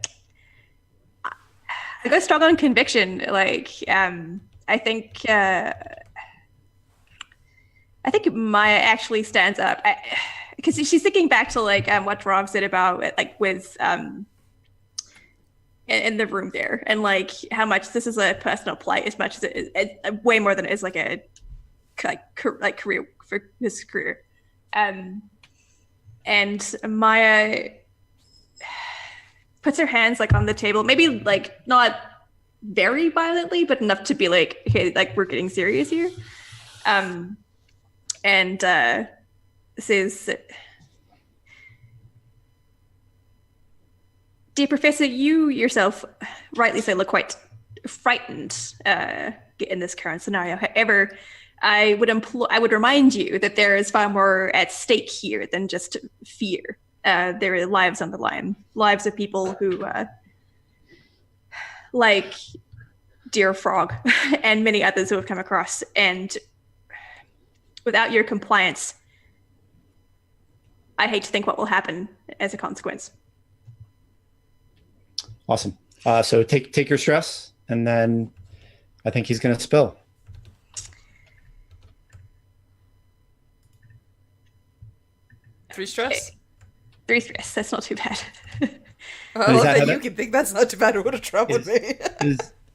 go strong on conviction. Like, I think Maya actually stands up because she's thinking back to like what Rob said about like with in the room there, and like how much this is a personal plight as much as it is way more than it is like a career for his career. And Maya puts her hands like on the table, maybe like not very violently, but enough to be like, okay, like we're getting serious here. And says, "Dear Professor, you yourself rightly say look quite frightened in this current scenario. However, I would remind you that there is far more at stake here than just fear. There are lives on the line, lives of people who, like Dear Frog and many others who have come across. And without your compliance, I hate to think what will happen as a consequence." Awesome. So take your stress, and then I think he's going to spill. Three stress? 3 stress. That's not too bad. I love that you can think that's not too bad. It would have troubled me.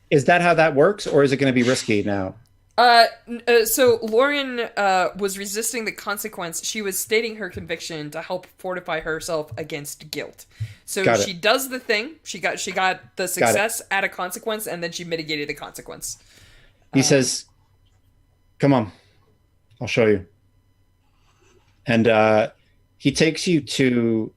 Is that how that works, or is it going to be risky now? So Lauren was resisting the consequence. She was stating her conviction to help fortify herself against guilt. So she does the thing. She got the success at a consequence, and then she mitigated the consequence. He says, "Come on, I'll show you." And he takes you to,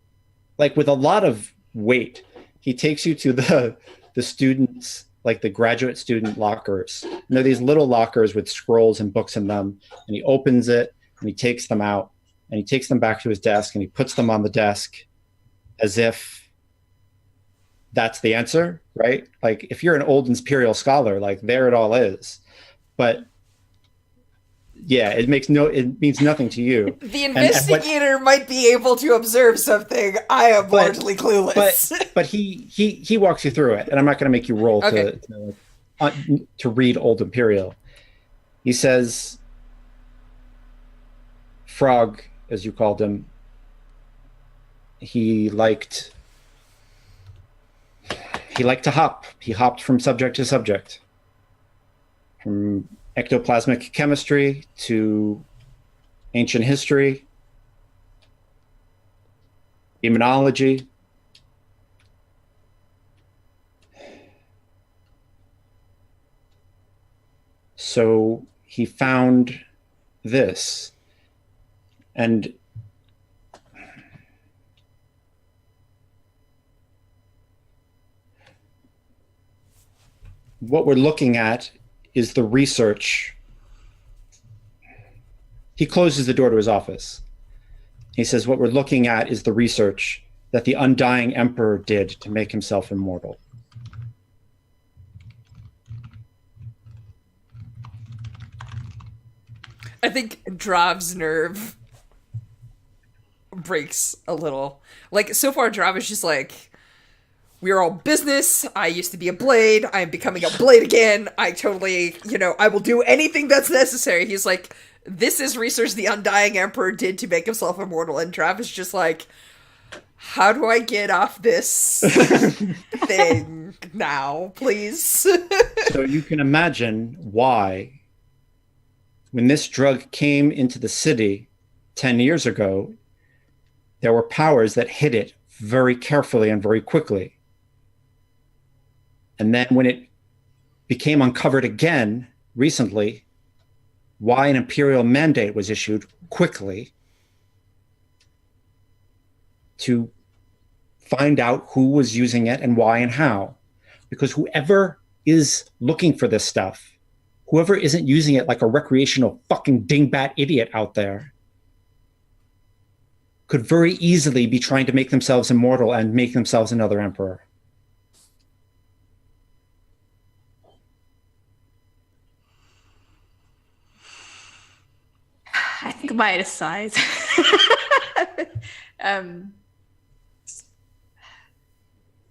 like, with a lot of weight, he takes you to the students, like the graduate student lockers. And they're these little lockers with scrolls and books in them. And he opens it and he takes them out and he takes them back to his desk and he puts them on the desk as if that's the answer, right? Like if you're an old Imperial scholar, like there it all is. But yeah, it means nothing to you. The investigator might be able to observe something. I am largely clueless. But he walks you through it, and I'm not going to make you roll to read Old Imperial. He says, Frog, as you called him, he liked to hop. He hopped from subject to subject, from ectoplasmic chemistry to ancient history, demonology. So he found this, and what we're looking at is the research He closes the door to his office. He says, what we're looking at is the research that the undying emperor did to make himself immortal. I think Drav's nerve breaks a little. Like, so far, Drav is just like, we're all business. I used to be a blade. I'm becoming a blade again. I totally, I will do anything that's necessary. He's like, this is research the Undying Emperor did to make himself immortal. And Trav is just like, how do I get off this thing now, please? So you can imagine why, when this drug came into the city 10 years ago, there were powers that hid it very carefully and very quickly. And then when it became uncovered again recently, why an imperial mandate was issued quickly to find out who was using it and why and how. Because whoever is looking for this stuff, whoever isn't using it like a recreational fucking dingbat idiot out there, could very easily be trying to make themselves immortal and make themselves another emperor. I think by his size.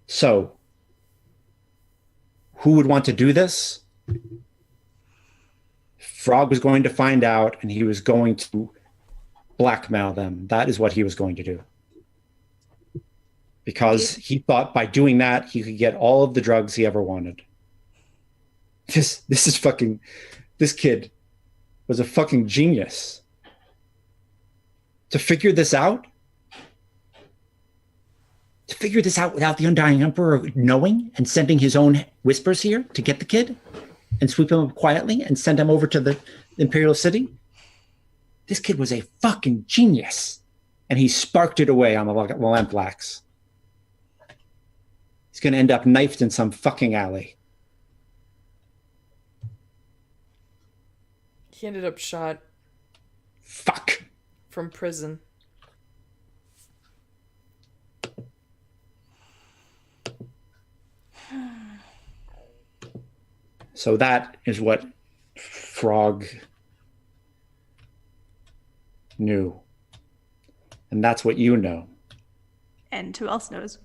So, who would want to do this? Frog was going to find out, and he was going to blackmail them. That is what he was going to do. Because he thought by doing that, he could get all of the drugs he ever wanted. This kid was a fucking genius. To figure this out without the Undying Emperor knowing and sending his own whispers here to get the kid and sweep him up quietly and send him over to the Imperial City. This kid was a fucking genius. And he sparked it away on the lampblax. He's going to end up knifed in some fucking alley. He ended up shot. Fuck. From prison. So that is what Frog knew. And that's what you know. And who else knows?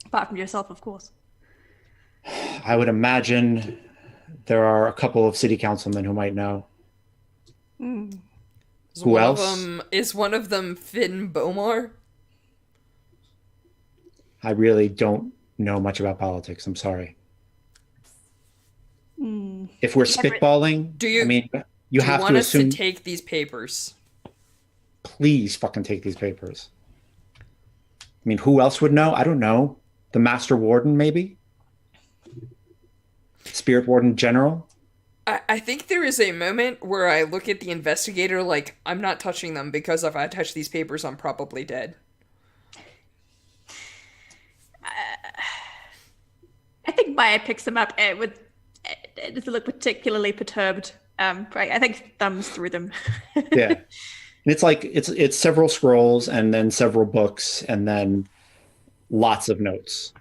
Apart from yourself, of course. I would imagine there are a couple of city councilmen who might know. Mm. Who else? Is one of them Finn Bomar? I really don't know much about politics. I'm sorry. If we're spitballing, you have to assume. Want us to take these papers? Please fucking take these papers. I mean, who else would know? I don't know. The Master Warden, maybe? Spirit Warden General? I think there is a moment where I look at the investigator like, I'm not touching them because if I touch these papers, I'm probably dead. I think Maya picks them up with it doesn't look particularly perturbed. Right, I think thumbs through them. Yeah. And it's like it's several scrolls and then several books and then lots of notes.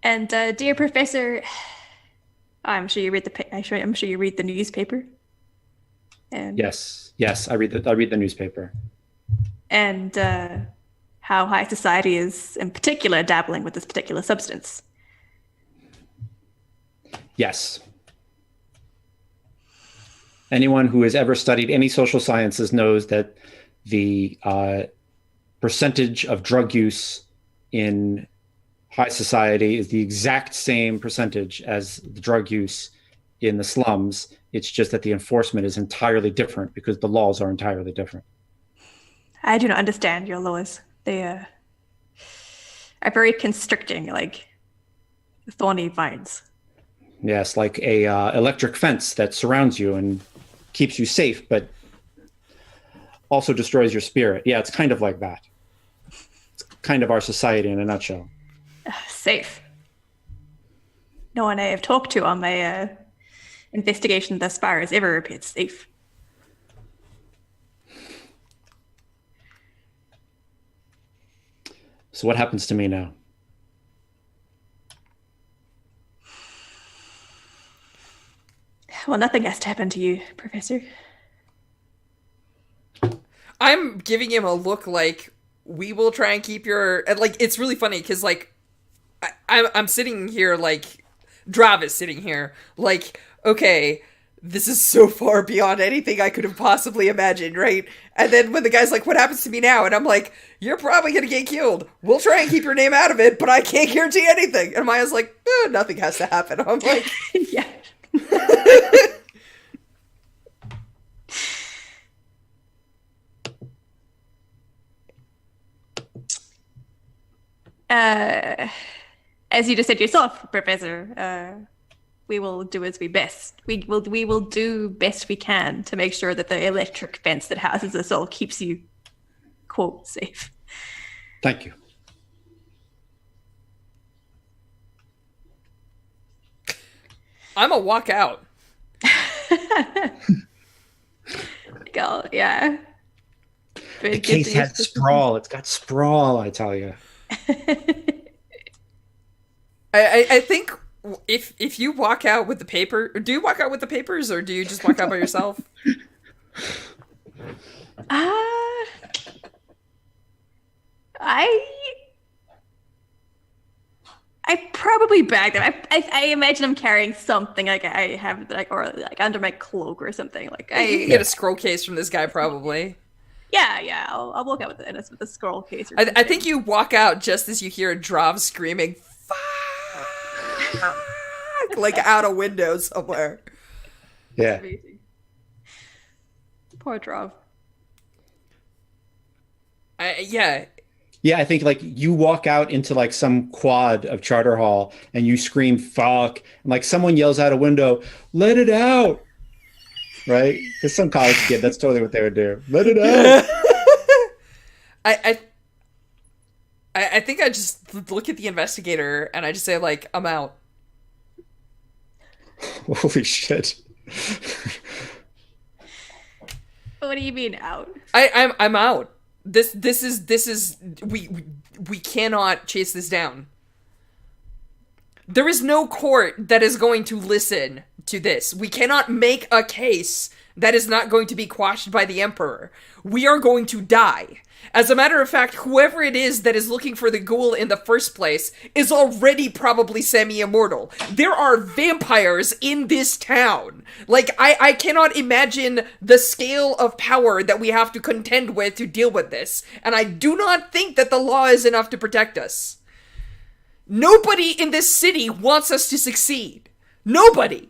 And dear Professor, I'm sure you read the newspaper. And yes, I read the newspaper. And how high society is, in particular, dabbling with this particular substance. Yes. Anyone who has ever studied any social sciences knows that the percentage of drug use in high society is the exact same percentage as the drug use in the slums. It's just that the enforcement is entirely different because the laws are entirely different. I do not understand your laws. They are very constricting, like thorny vines. Yes, like a electric fence that surrounds you and keeps you safe, but also destroys your spirit. Yeah, it's kind of like that. It's kind of our society in a nutshell. Safe. No one I have talked to on my investigation thus far has ever appeared safe. So what happens to me now? Well, nothing has to happen to you, Professor. I'm giving him a look like, we will try and keep your... And, like, it's really funny, because, like, I'm sitting here, like, Drav is sitting here, like, okay, this is so far beyond anything I could have possibly imagined, right? And then when the guy's like, what happens to me now? And I'm like, you're probably gonna get killed. We'll try and keep your name out of it, but I can't guarantee anything. And Maya's like, nothing has to happen. I'm like... Yeah. As you just said yourself, Professor, we will do as we best. We will do best we can to make sure that the electric fence that houses us all keeps you, quote, safe. Thank you. I'm a walk out. Go, yeah. The case had sprawl. It's got sprawl, I tell you. I think if you walk out with the paper, do you walk out with the papers, or do you just walk out by yourself? I probably bagged them. I imagine I'm carrying something like I have, like, or like under my cloak or something. Like You can get a scroll case from this guy, probably. Yeah. I'll walk out with the scroll case. Or I think you walk out just as you hear a Drav screaming, "Fuck!" like out a window somewhere. Yeah. Amazing. Poor Drav. Yeah. Yeah, I think like you walk out into like some quad of Charter Hall and you scream "fuck," and like someone yells out a window, "Let it out!" Right? Because some college kid, that's totally what they would do. Let it out. I think I just look at the investigator and I just say, like, I'm out. Holy shit. What do you mean out? I'm out. This is we cannot chase this down. There is no court that is going to listen to this. We cannot make a case that is not going to be quashed by the Emperor. We are going to die. As a matter of fact, whoever it is that is looking for the ghoul in the first place is already probably semi-immortal. There are vampires in this town. Like, I cannot imagine the scale of power that we have to contend with to deal with this. And I do not think that the law is enough to protect us. Nobody in this city wants us to succeed. Nobody.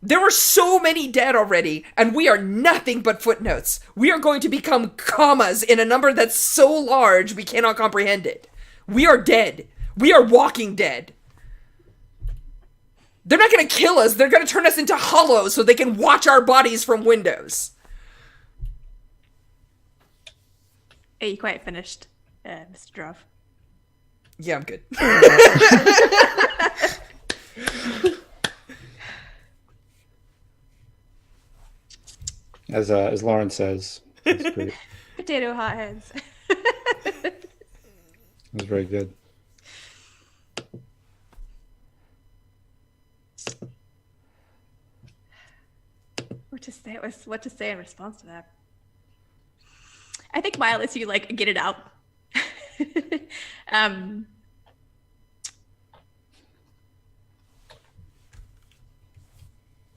There are so many dead already, and we are nothing but footnotes. We are going to become commas in a number that's so large we cannot comprehend it. We are dead. We are walking dead. They're not going to kill us. They're going to turn us into hollows so they can watch our bodies from windows. Are you quite finished, Mr. Drav? Yeah, I'm good. As Lauren says, it's pretty, Potato hotheads. it was very good. What to say in response to that? I think Maya lets you like get it out.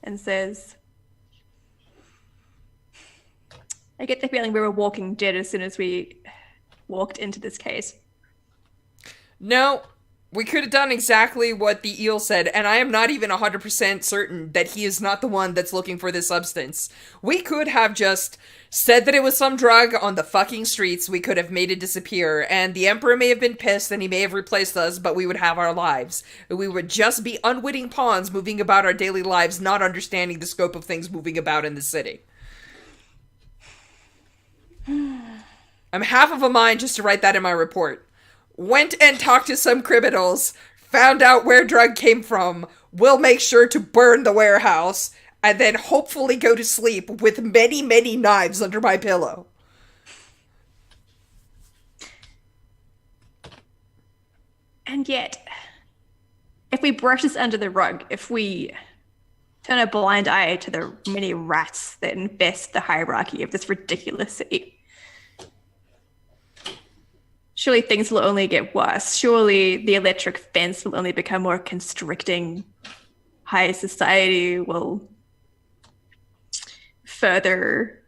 And says, I get the feeling we were walking dead as soon as we walked into this case. No, we could have done exactly what the eel said, and I am not even 100% certain that he is not the one that's looking for this substance. We could have just said that it was some drug on the fucking streets, we could have made it disappear, and the Emperor may have been pissed and he may have replaced us, but we would have our lives. We would just be unwitting pawns moving about our daily lives, not understanding the scope of things moving about in the city. I'm half of a mind just to write that in my report. Went and talked to some criminals, found out where drug came from, will make sure to burn the warehouse, and then hopefully go to sleep with many, many knives under my pillow. And yet, if we brush this under the rug, if we turn a blind eye to the many rats that infest the hierarchy of this ridiculous city, surely things will only get worse. Surely the electric fence will only become more constricting. High society will further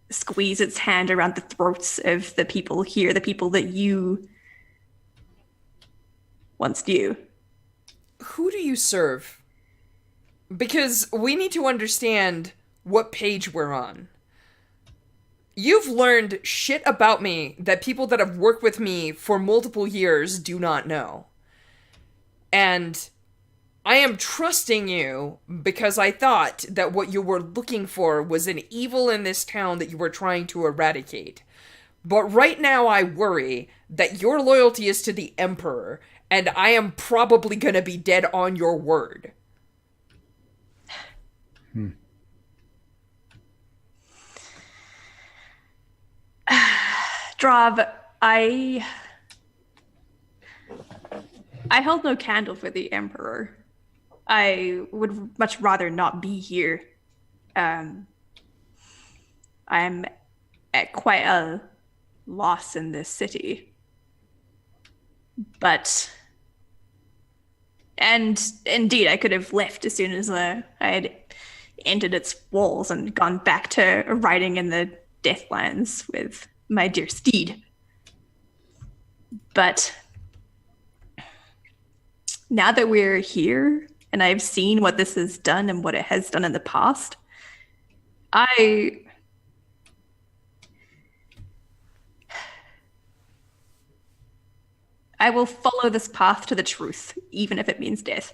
squeeze its hand around the throats of the people here, the people that you once knew. Who do you serve? Because we need to understand what page we're on. You've learned shit about me that people that have worked with me for multiple years do not know. And I am trusting you because I thought that what you were looking for was an evil in this town that you were trying to eradicate. But right now I worry that your loyalty is to the Emperor, and I am probably gonna be dead on your word. Drav, I held no candle for the Emperor. I would much rather not be here. I'm at quite a loss in this city. But, and indeed, I could have left as soon as I had entered its walls and gone back to riding in the Deathlands with my dear steed. But now that we're here and I've seen what this has done and what it has done in the past, I will follow this path to the truth, even if it means death.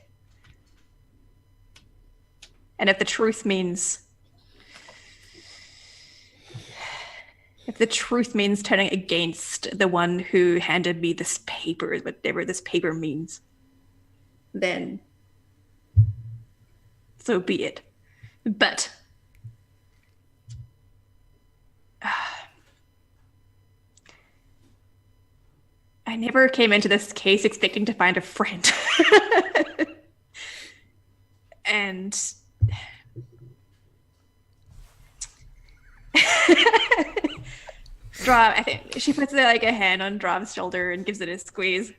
And if the truth means turning against the one who handed me this paper, whatever this paper means, then so be it. But I never came into this case expecting to find a friend. And Drav, I think she puts like a hand on Drav's shoulder and gives it a squeeze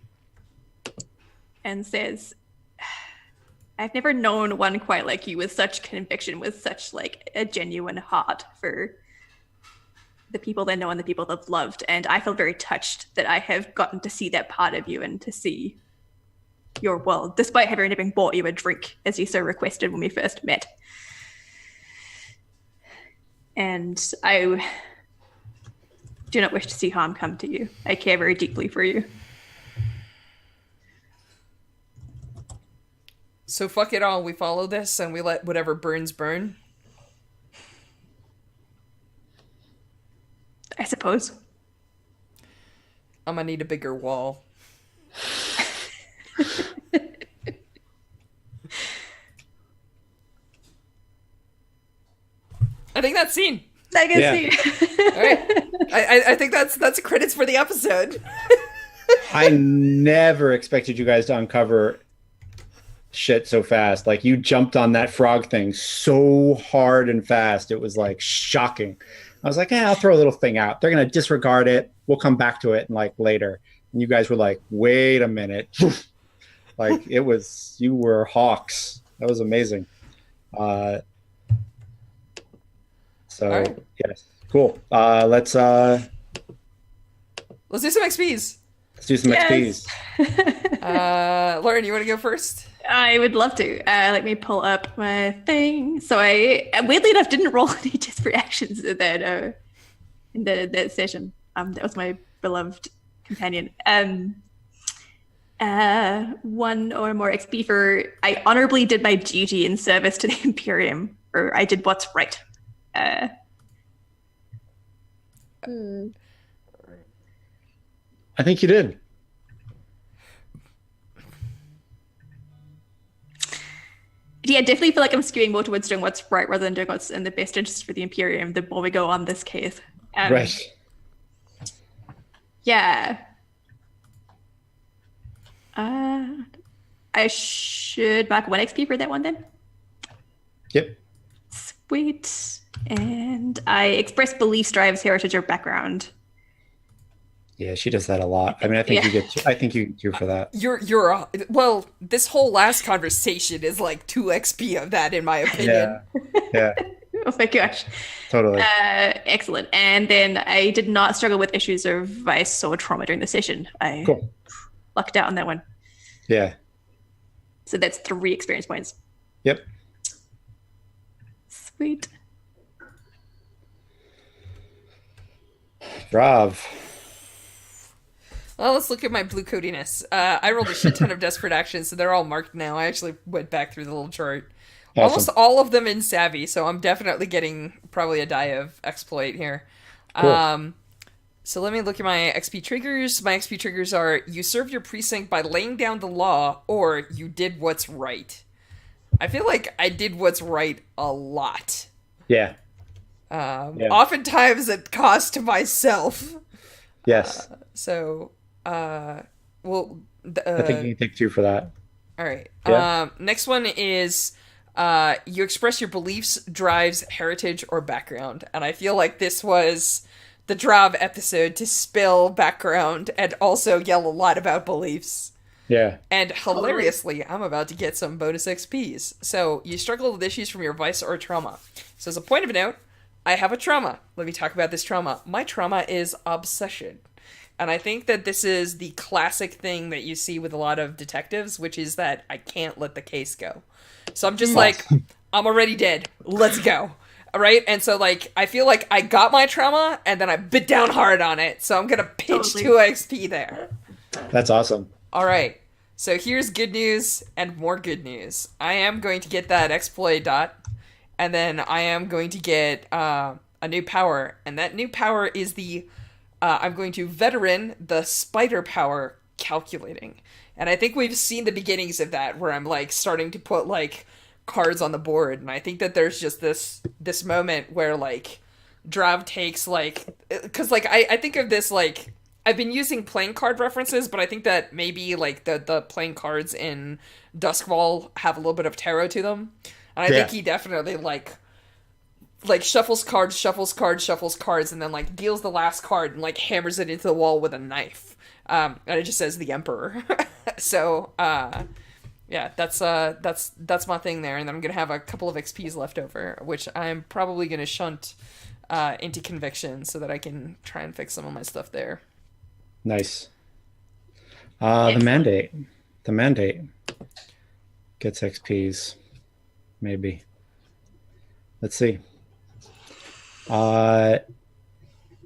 and says, I've never known one quite like you with such conviction, with such like a genuine heart for the people they know and the people they've loved. And I feel very touched that I have gotten to see that part of you and to see your world, despite having even bought you a drink, as you so requested when we first met. And I do not wish to see harm come to you. I care very deeply for you. So fuck it all, we follow this and we let whatever burns burn? I suppose. I'm gonna need a bigger wall. I think that's scene. I can see. All right. I think that's credits for the episode. I never expected you guys to uncover shit so fast. Like, you jumped on that frog thing so hard and fast. It was like shocking. I was like, I'll throw a little thing out. They're going to disregard it. We'll come back to it like later. And you guys were like, wait a minute. Like, you were hawks. That was amazing. So, right. Yes. Cool. Let's do some XPs. Let's do some XPs. Lauren, you want to go first? I would love to. Let me pull up my thing. So I, weirdly enough, didn't roll any desperate actions in that session. That was my beloved companion. One or more XP for I honorably did my duty in service to the Imperium, or I did what's right. I think you did. Yeah, definitely feel like I'm skewing more towards doing what's right rather than doing what's in the best interest for the Imperium the more we go on this case. Right. Yeah. I should mark 1 XP for that one then. Yep. Sweet. And I express beliefs, drives, heritage, or background. Yeah, she does that a lot. I mean, I think you get two for that. Well, this whole last conversation is like 2 XP of that, in my opinion. Yeah. Oh my gosh. Totally. Excellent. And then I did not struggle with issues of vice or trauma during the session. I lucked out on that one. Yeah. So that's 3 experience points. Yep. Sweet. Brav. Well, let's look at my blue coatiness. I rolled a shit ton of desperate actions, so they're all marked now. I actually went back through the little chart. Awesome. Almost all of them in savvy, so I'm definitely getting probably a die of exploit here. Cool. So let me look at my XP triggers. My XP triggers are: you serve your precinct by laying down the law, or you did what's right. I feel like I did what's right a lot. Yeah. Oftentimes at cost to myself. Yes. I think you can take 2 for that. All right. Yeah. Next one is you express your beliefs, drives, heritage, or background. And I feel like this was the Drav episode to spill background and also yell a lot about beliefs. Yeah. And hilariously, I'm about to get some bonus XPs. So you struggle with issues from your vice or trauma. So as a point of note, I have a trauma. Let me talk about this trauma. My trauma is obsession. And I think that this is the classic thing that you see with a lot of detectives, which is that I can't let the case go. So I'm just like, I'm already dead. Let's go. All right? And so, like, I feel like I got my trauma, and then I bit down hard on it. So I'm going to pitch 2 XP there. That's awesome. All right. So here's good news and more good news. I am going to get that exploit dot, and then I am going to get a new power. And that new power is the... I'm going to veteran the spider power calculating. And I think we've seen the beginnings of that, where I'm like starting to put like cards on the board. And I think that there's just this moment where like Drav takes like, because like I think of this like, I've been using playing card references, but I think that maybe like the playing cards in Duskfall have a little bit of tarot to them. And I think he definitely like shuffles cards, and then like deals the last card and like hammers it into the wall with a knife. And it just says the Emperor. So yeah, that's my thing there. And then I'm gonna have a couple of XPs left over, which I'm probably gonna shunt into conviction so that I can try and fix some of my stuff there. Nice. The mandate gets XPs, maybe. Let's see.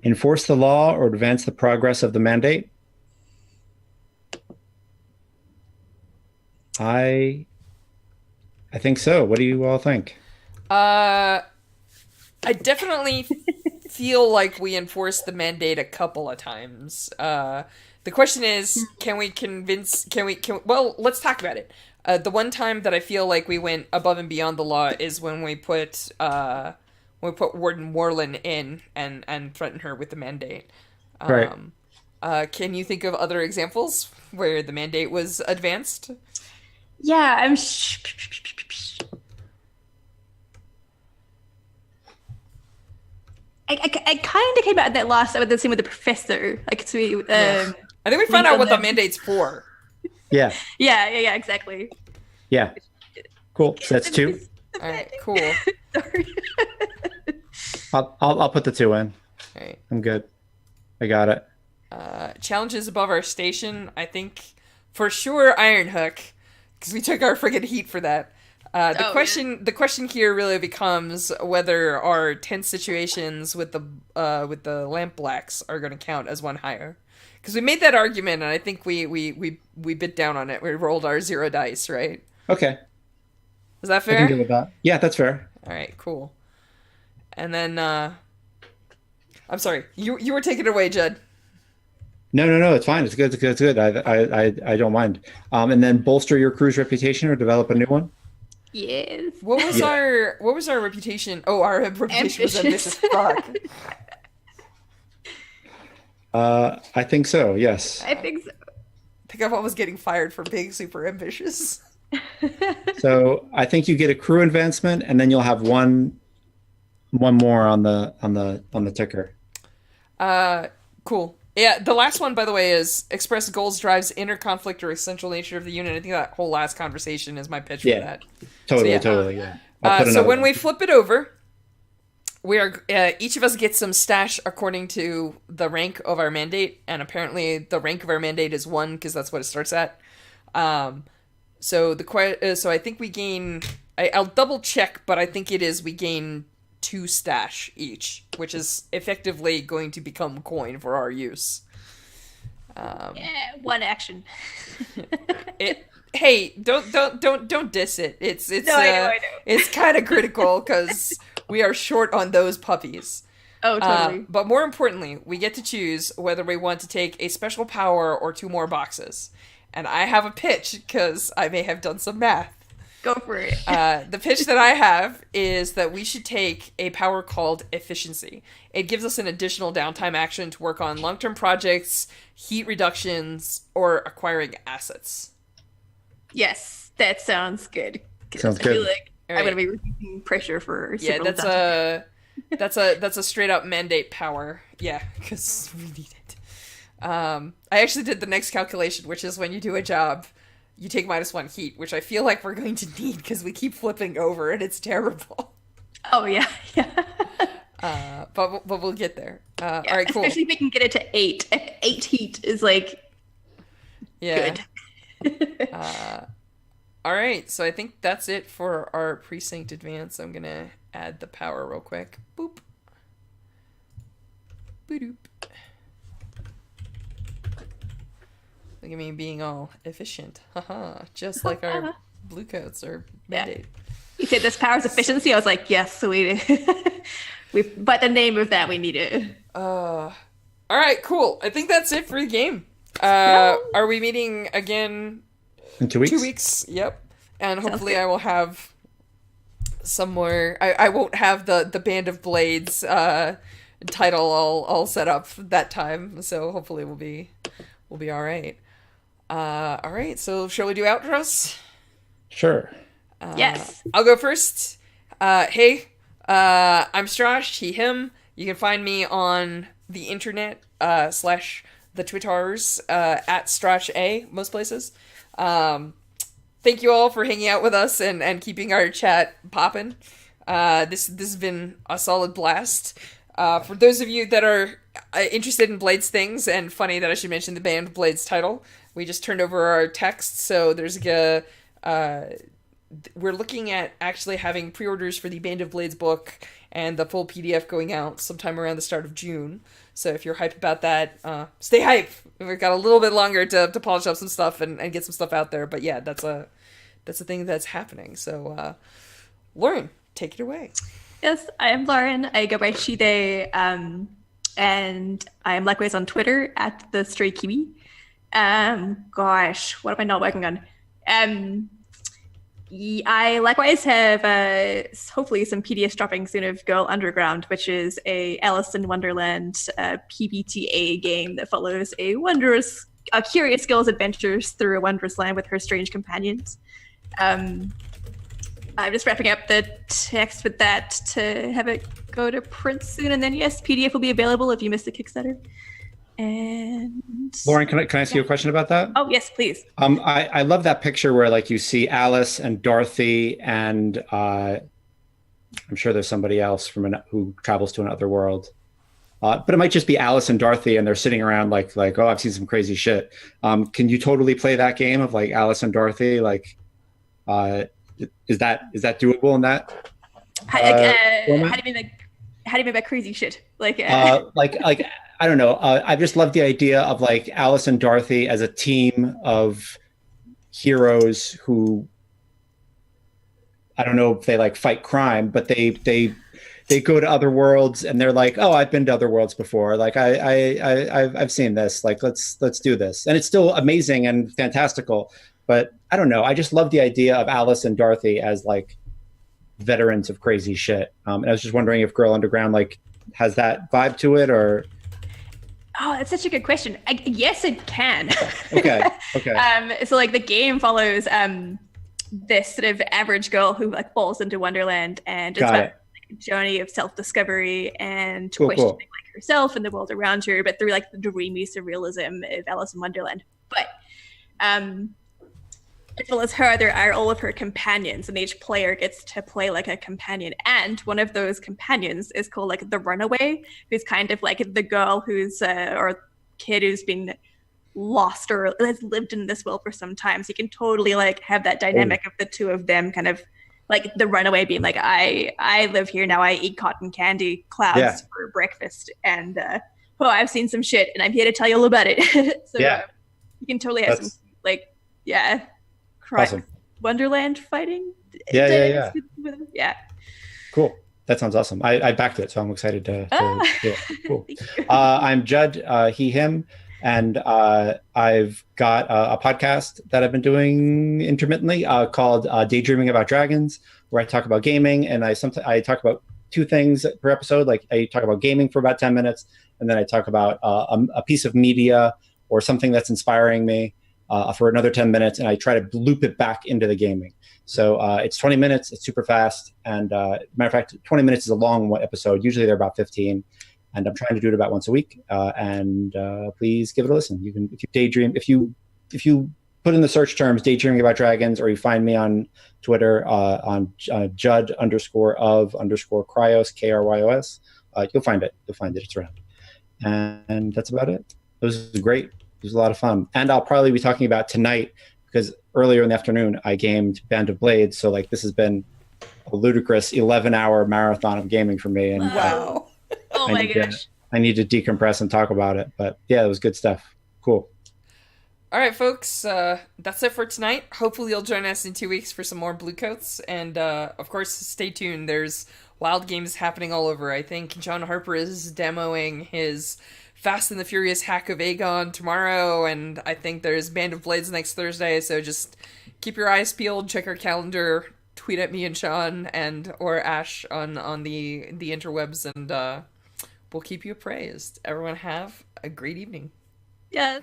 Enforce the law or advance the progress of the mandate. I think so. What do you all think? I definitely feel like we enforced the mandate a couple of times. The question is, well, let's talk about it. The one time that I feel like we went above and beyond the law is when we put Warden Warlin in and threatened her with the mandate. Right. Can you think of other examples where the mandate was advanced? Yeah, I'm. I kind of came out of that last with the scene with the professor. Like, so we, I think we found out what the mandate's for. Yeah. Yeah, exactly. Yeah. Cool. So that's 2. All right, cool. Sorry. I'll put the 2 in. All right. I'm good. I got it. Challenges above our station. I think for sure Iron Hook, because we took our friggin' heat for that. The question here really becomes whether our tense situations with the lamp blacks are going to count as one higher. Because we made that argument, and I think we bit down on it. We rolled our 0 dice, right? Okay. Is that I fair? can deal with that. Yeah, that's fair. All right, cool. And then, I'm sorry, you were taking it away, Judd. No, it's fine. It's good. It's good. I don't mind. And then bolster your crew's reputation or develop a new one. Yes. What was our reputation? Oh, our reputation was ambitious. Fuck. I think so. Yes. I think so. I think I'm almost getting fired for being super ambitious. So I think you get a crew advancement, and then you'll have one more on the ticker. Cool. Yeah, the last one, by the way, is express goals, drives, inner conflict, or essential nature of the unit. I think that whole last conversation is my pitch for that. Totally, So, yeah. totally. Yeah. So when we flip it over, we are each of us gets some stash according to the rank of our mandate, and apparently the rank of our mandate is 1 because that's what it starts at. So so I think we gain. I'll double check, but I think it is we gain 2 stash each, which is effectively going to become coin for our use. Yeah, 1 action. Hey, don't diss it. It's No, I know. It's kind of critical because we are short on those puppies. Oh, totally. But more importantly, we get to choose whether we want to take a special power or 2 more boxes. And I have a pitch because I may have done some math. Go for it. The pitch that I have is that we should take a power called efficiency. It gives us an additional downtime action to work on long-term projects, heat reductions, or acquiring assets. Yes, that sounds good. Sounds I feel good. like Right. I'm going to be receiving pressure for Yeah, several that's a straight up mandate power. Yeah, because we need it. I actually did the next calculation, which is when you do a job, you take -1 heat, which I feel like we're going to need because we keep flipping over and it's terrible. Oh, yeah. But we'll get there. Yeah, all right, cool. Especially if we can get it to 8. 8 heat is like Yeah. good. All right, so I think that's it for our precinct advance. I'm gonna add the power real quick. Boop. Boop. Look at me being all efficient. Haha. Just like our Bluecoats or mandate. You said this power's efficiency. I was like, yes, but the name of that we need it. All right, cool. I think that's it for the game. Are we meeting again In 2 weeks? 2 weeks? Yep. And hopefully I will have some more. I won't have the Band of Blades title all set up that time. So hopefully we'll be all right. All right. So shall we do outros? Sure. Yes. I'll go first. Hey, I'm Strash, he, him. You can find me on the internet, / the Twitters, at Strash A, most places. Thank you all for hanging out with us and keeping our chat popping. This has been a solid blast. For those of you that are interested in Blades things, and funny that I should mention the Band Blades title, we just turned over our text, so there's we're looking at actually having pre-orders for the Band of Blades book and the full PDF going out sometime around the start of June. So if you're hype about that, stay hype. We've got a little bit longer to polish up some stuff and get some stuff out there. But yeah, that's a thing that's happening. So Lauren, take it away. Yes, I am Lauren. I go by she, they, and I am likewise on Twitter at the Stray Kiwi. Gosh, what am I not working on? I likewise have hopefully some PDFs dropping soon of Girl Underground, which is a Alice in Wonderland PBTA game that follows a curious girl's adventures through a wondrous land with her strange companions. I'm just wrapping up the text with that to have it go to print soon, and then yes, PDF will be available if you missed the Kickstarter. And Lauren, can I ask you a question about that? Oh yes, please. I love that picture where like you see Alice and Dorothy and I'm sure there's somebody else who travels to another world. But it might just be Alice and Dorothy and they're sitting around like, oh, I've seen some crazy shit. Can you totally play that game of like Alice and Dorothy? Like, is that doable in that? How do you mean by crazy shit? Like I don't know. I just love the idea of like Alice and Dorothy as a team of heroes who, I don't know if they like fight crime, but they go to other worlds and they're like, oh, I've been to other worlds before. Like I've seen this. Like let's do this, and it's still amazing and fantastical. But I don't know. I just love the idea of Alice and Dorothy as like veterans of crazy shit. And I was just wondering if Girl Underground like has that vibe to it, or Oh, that's such a good question. Yes, it can. okay, okay, So like the game follows this sort of average girl who like falls into Wonderland, and it's got about it. like, a journey of self-discovery and Cool, questioning cool. like herself and the world around her, but through like the dreamy surrealism of Alice in Wonderland. But um, as well as her, there are all of her companions, and each player gets to play like a companion. And one of those companions is called like the Runaway, who's kind of like the girl who's or kid who's been lost or has lived in this world for some time. So you can totally like have that Oh, dynamic of the two of them, kind of like the Runaway being like, I live here now. I eat cotton candy yeah, clouds for breakfast, and oh, I've seen some shit, and I'm here to tell you all about it. So yeah. you can totally have some That's like yeah awesome. Wonderland fighting Yeah, yeah, dynamics yeah. with them. Yeah. Cool. That sounds awesome. I backed it, so I'm excited to Ah, do it. Cool. thank you. I'm Judd, he, him, and I've got a podcast that I've been doing intermittently called Daydreaming About Dragons, where I talk about gaming, and I talk about two things per episode. Like I talk about gaming for about 10 minutes, and then I talk about a piece of media or something that's inspiring me for another 10 minutes, and I try to loop it back into the gaming. So it's 20 minutes. It's super fast. And matter of fact, 20 minutes is a long episode. Usually they're about 15. And I'm trying to do it about once a week. And please give it a listen. You can, if you daydream, if you put in the search terms daydreaming about dragons, or you find me on Twitter on Judd _of_ Cryos, Kryos, you'll find it. You'll find it. It's around. And that's about it. It was great. It was a lot of fun. And I'll probably be talking about tonight, because earlier in the afternoon I gamed Band of Blades. So like this has been a ludicrous 11-hour marathon of gaming for me, and Wow. Oh I my need to gosh. I need to decompress and talk about it. But yeah, it was good stuff. Cool. All right, folks. That's it for tonight. Hopefully, you'll join us in 2 weeks for some more Bluecoats, and of course, stay tuned. There's wild games happening all over. I think John Harper is demoing his Fast and the Furious hack of Aegon tomorrow, and I think there's Band of Blades next Thursday. So just keep your eyes peeled. Check our calendar. Tweet at me and Sean and or Ash on the interwebs, and we'll keep you appraised. Everyone have a great evening. Yeah.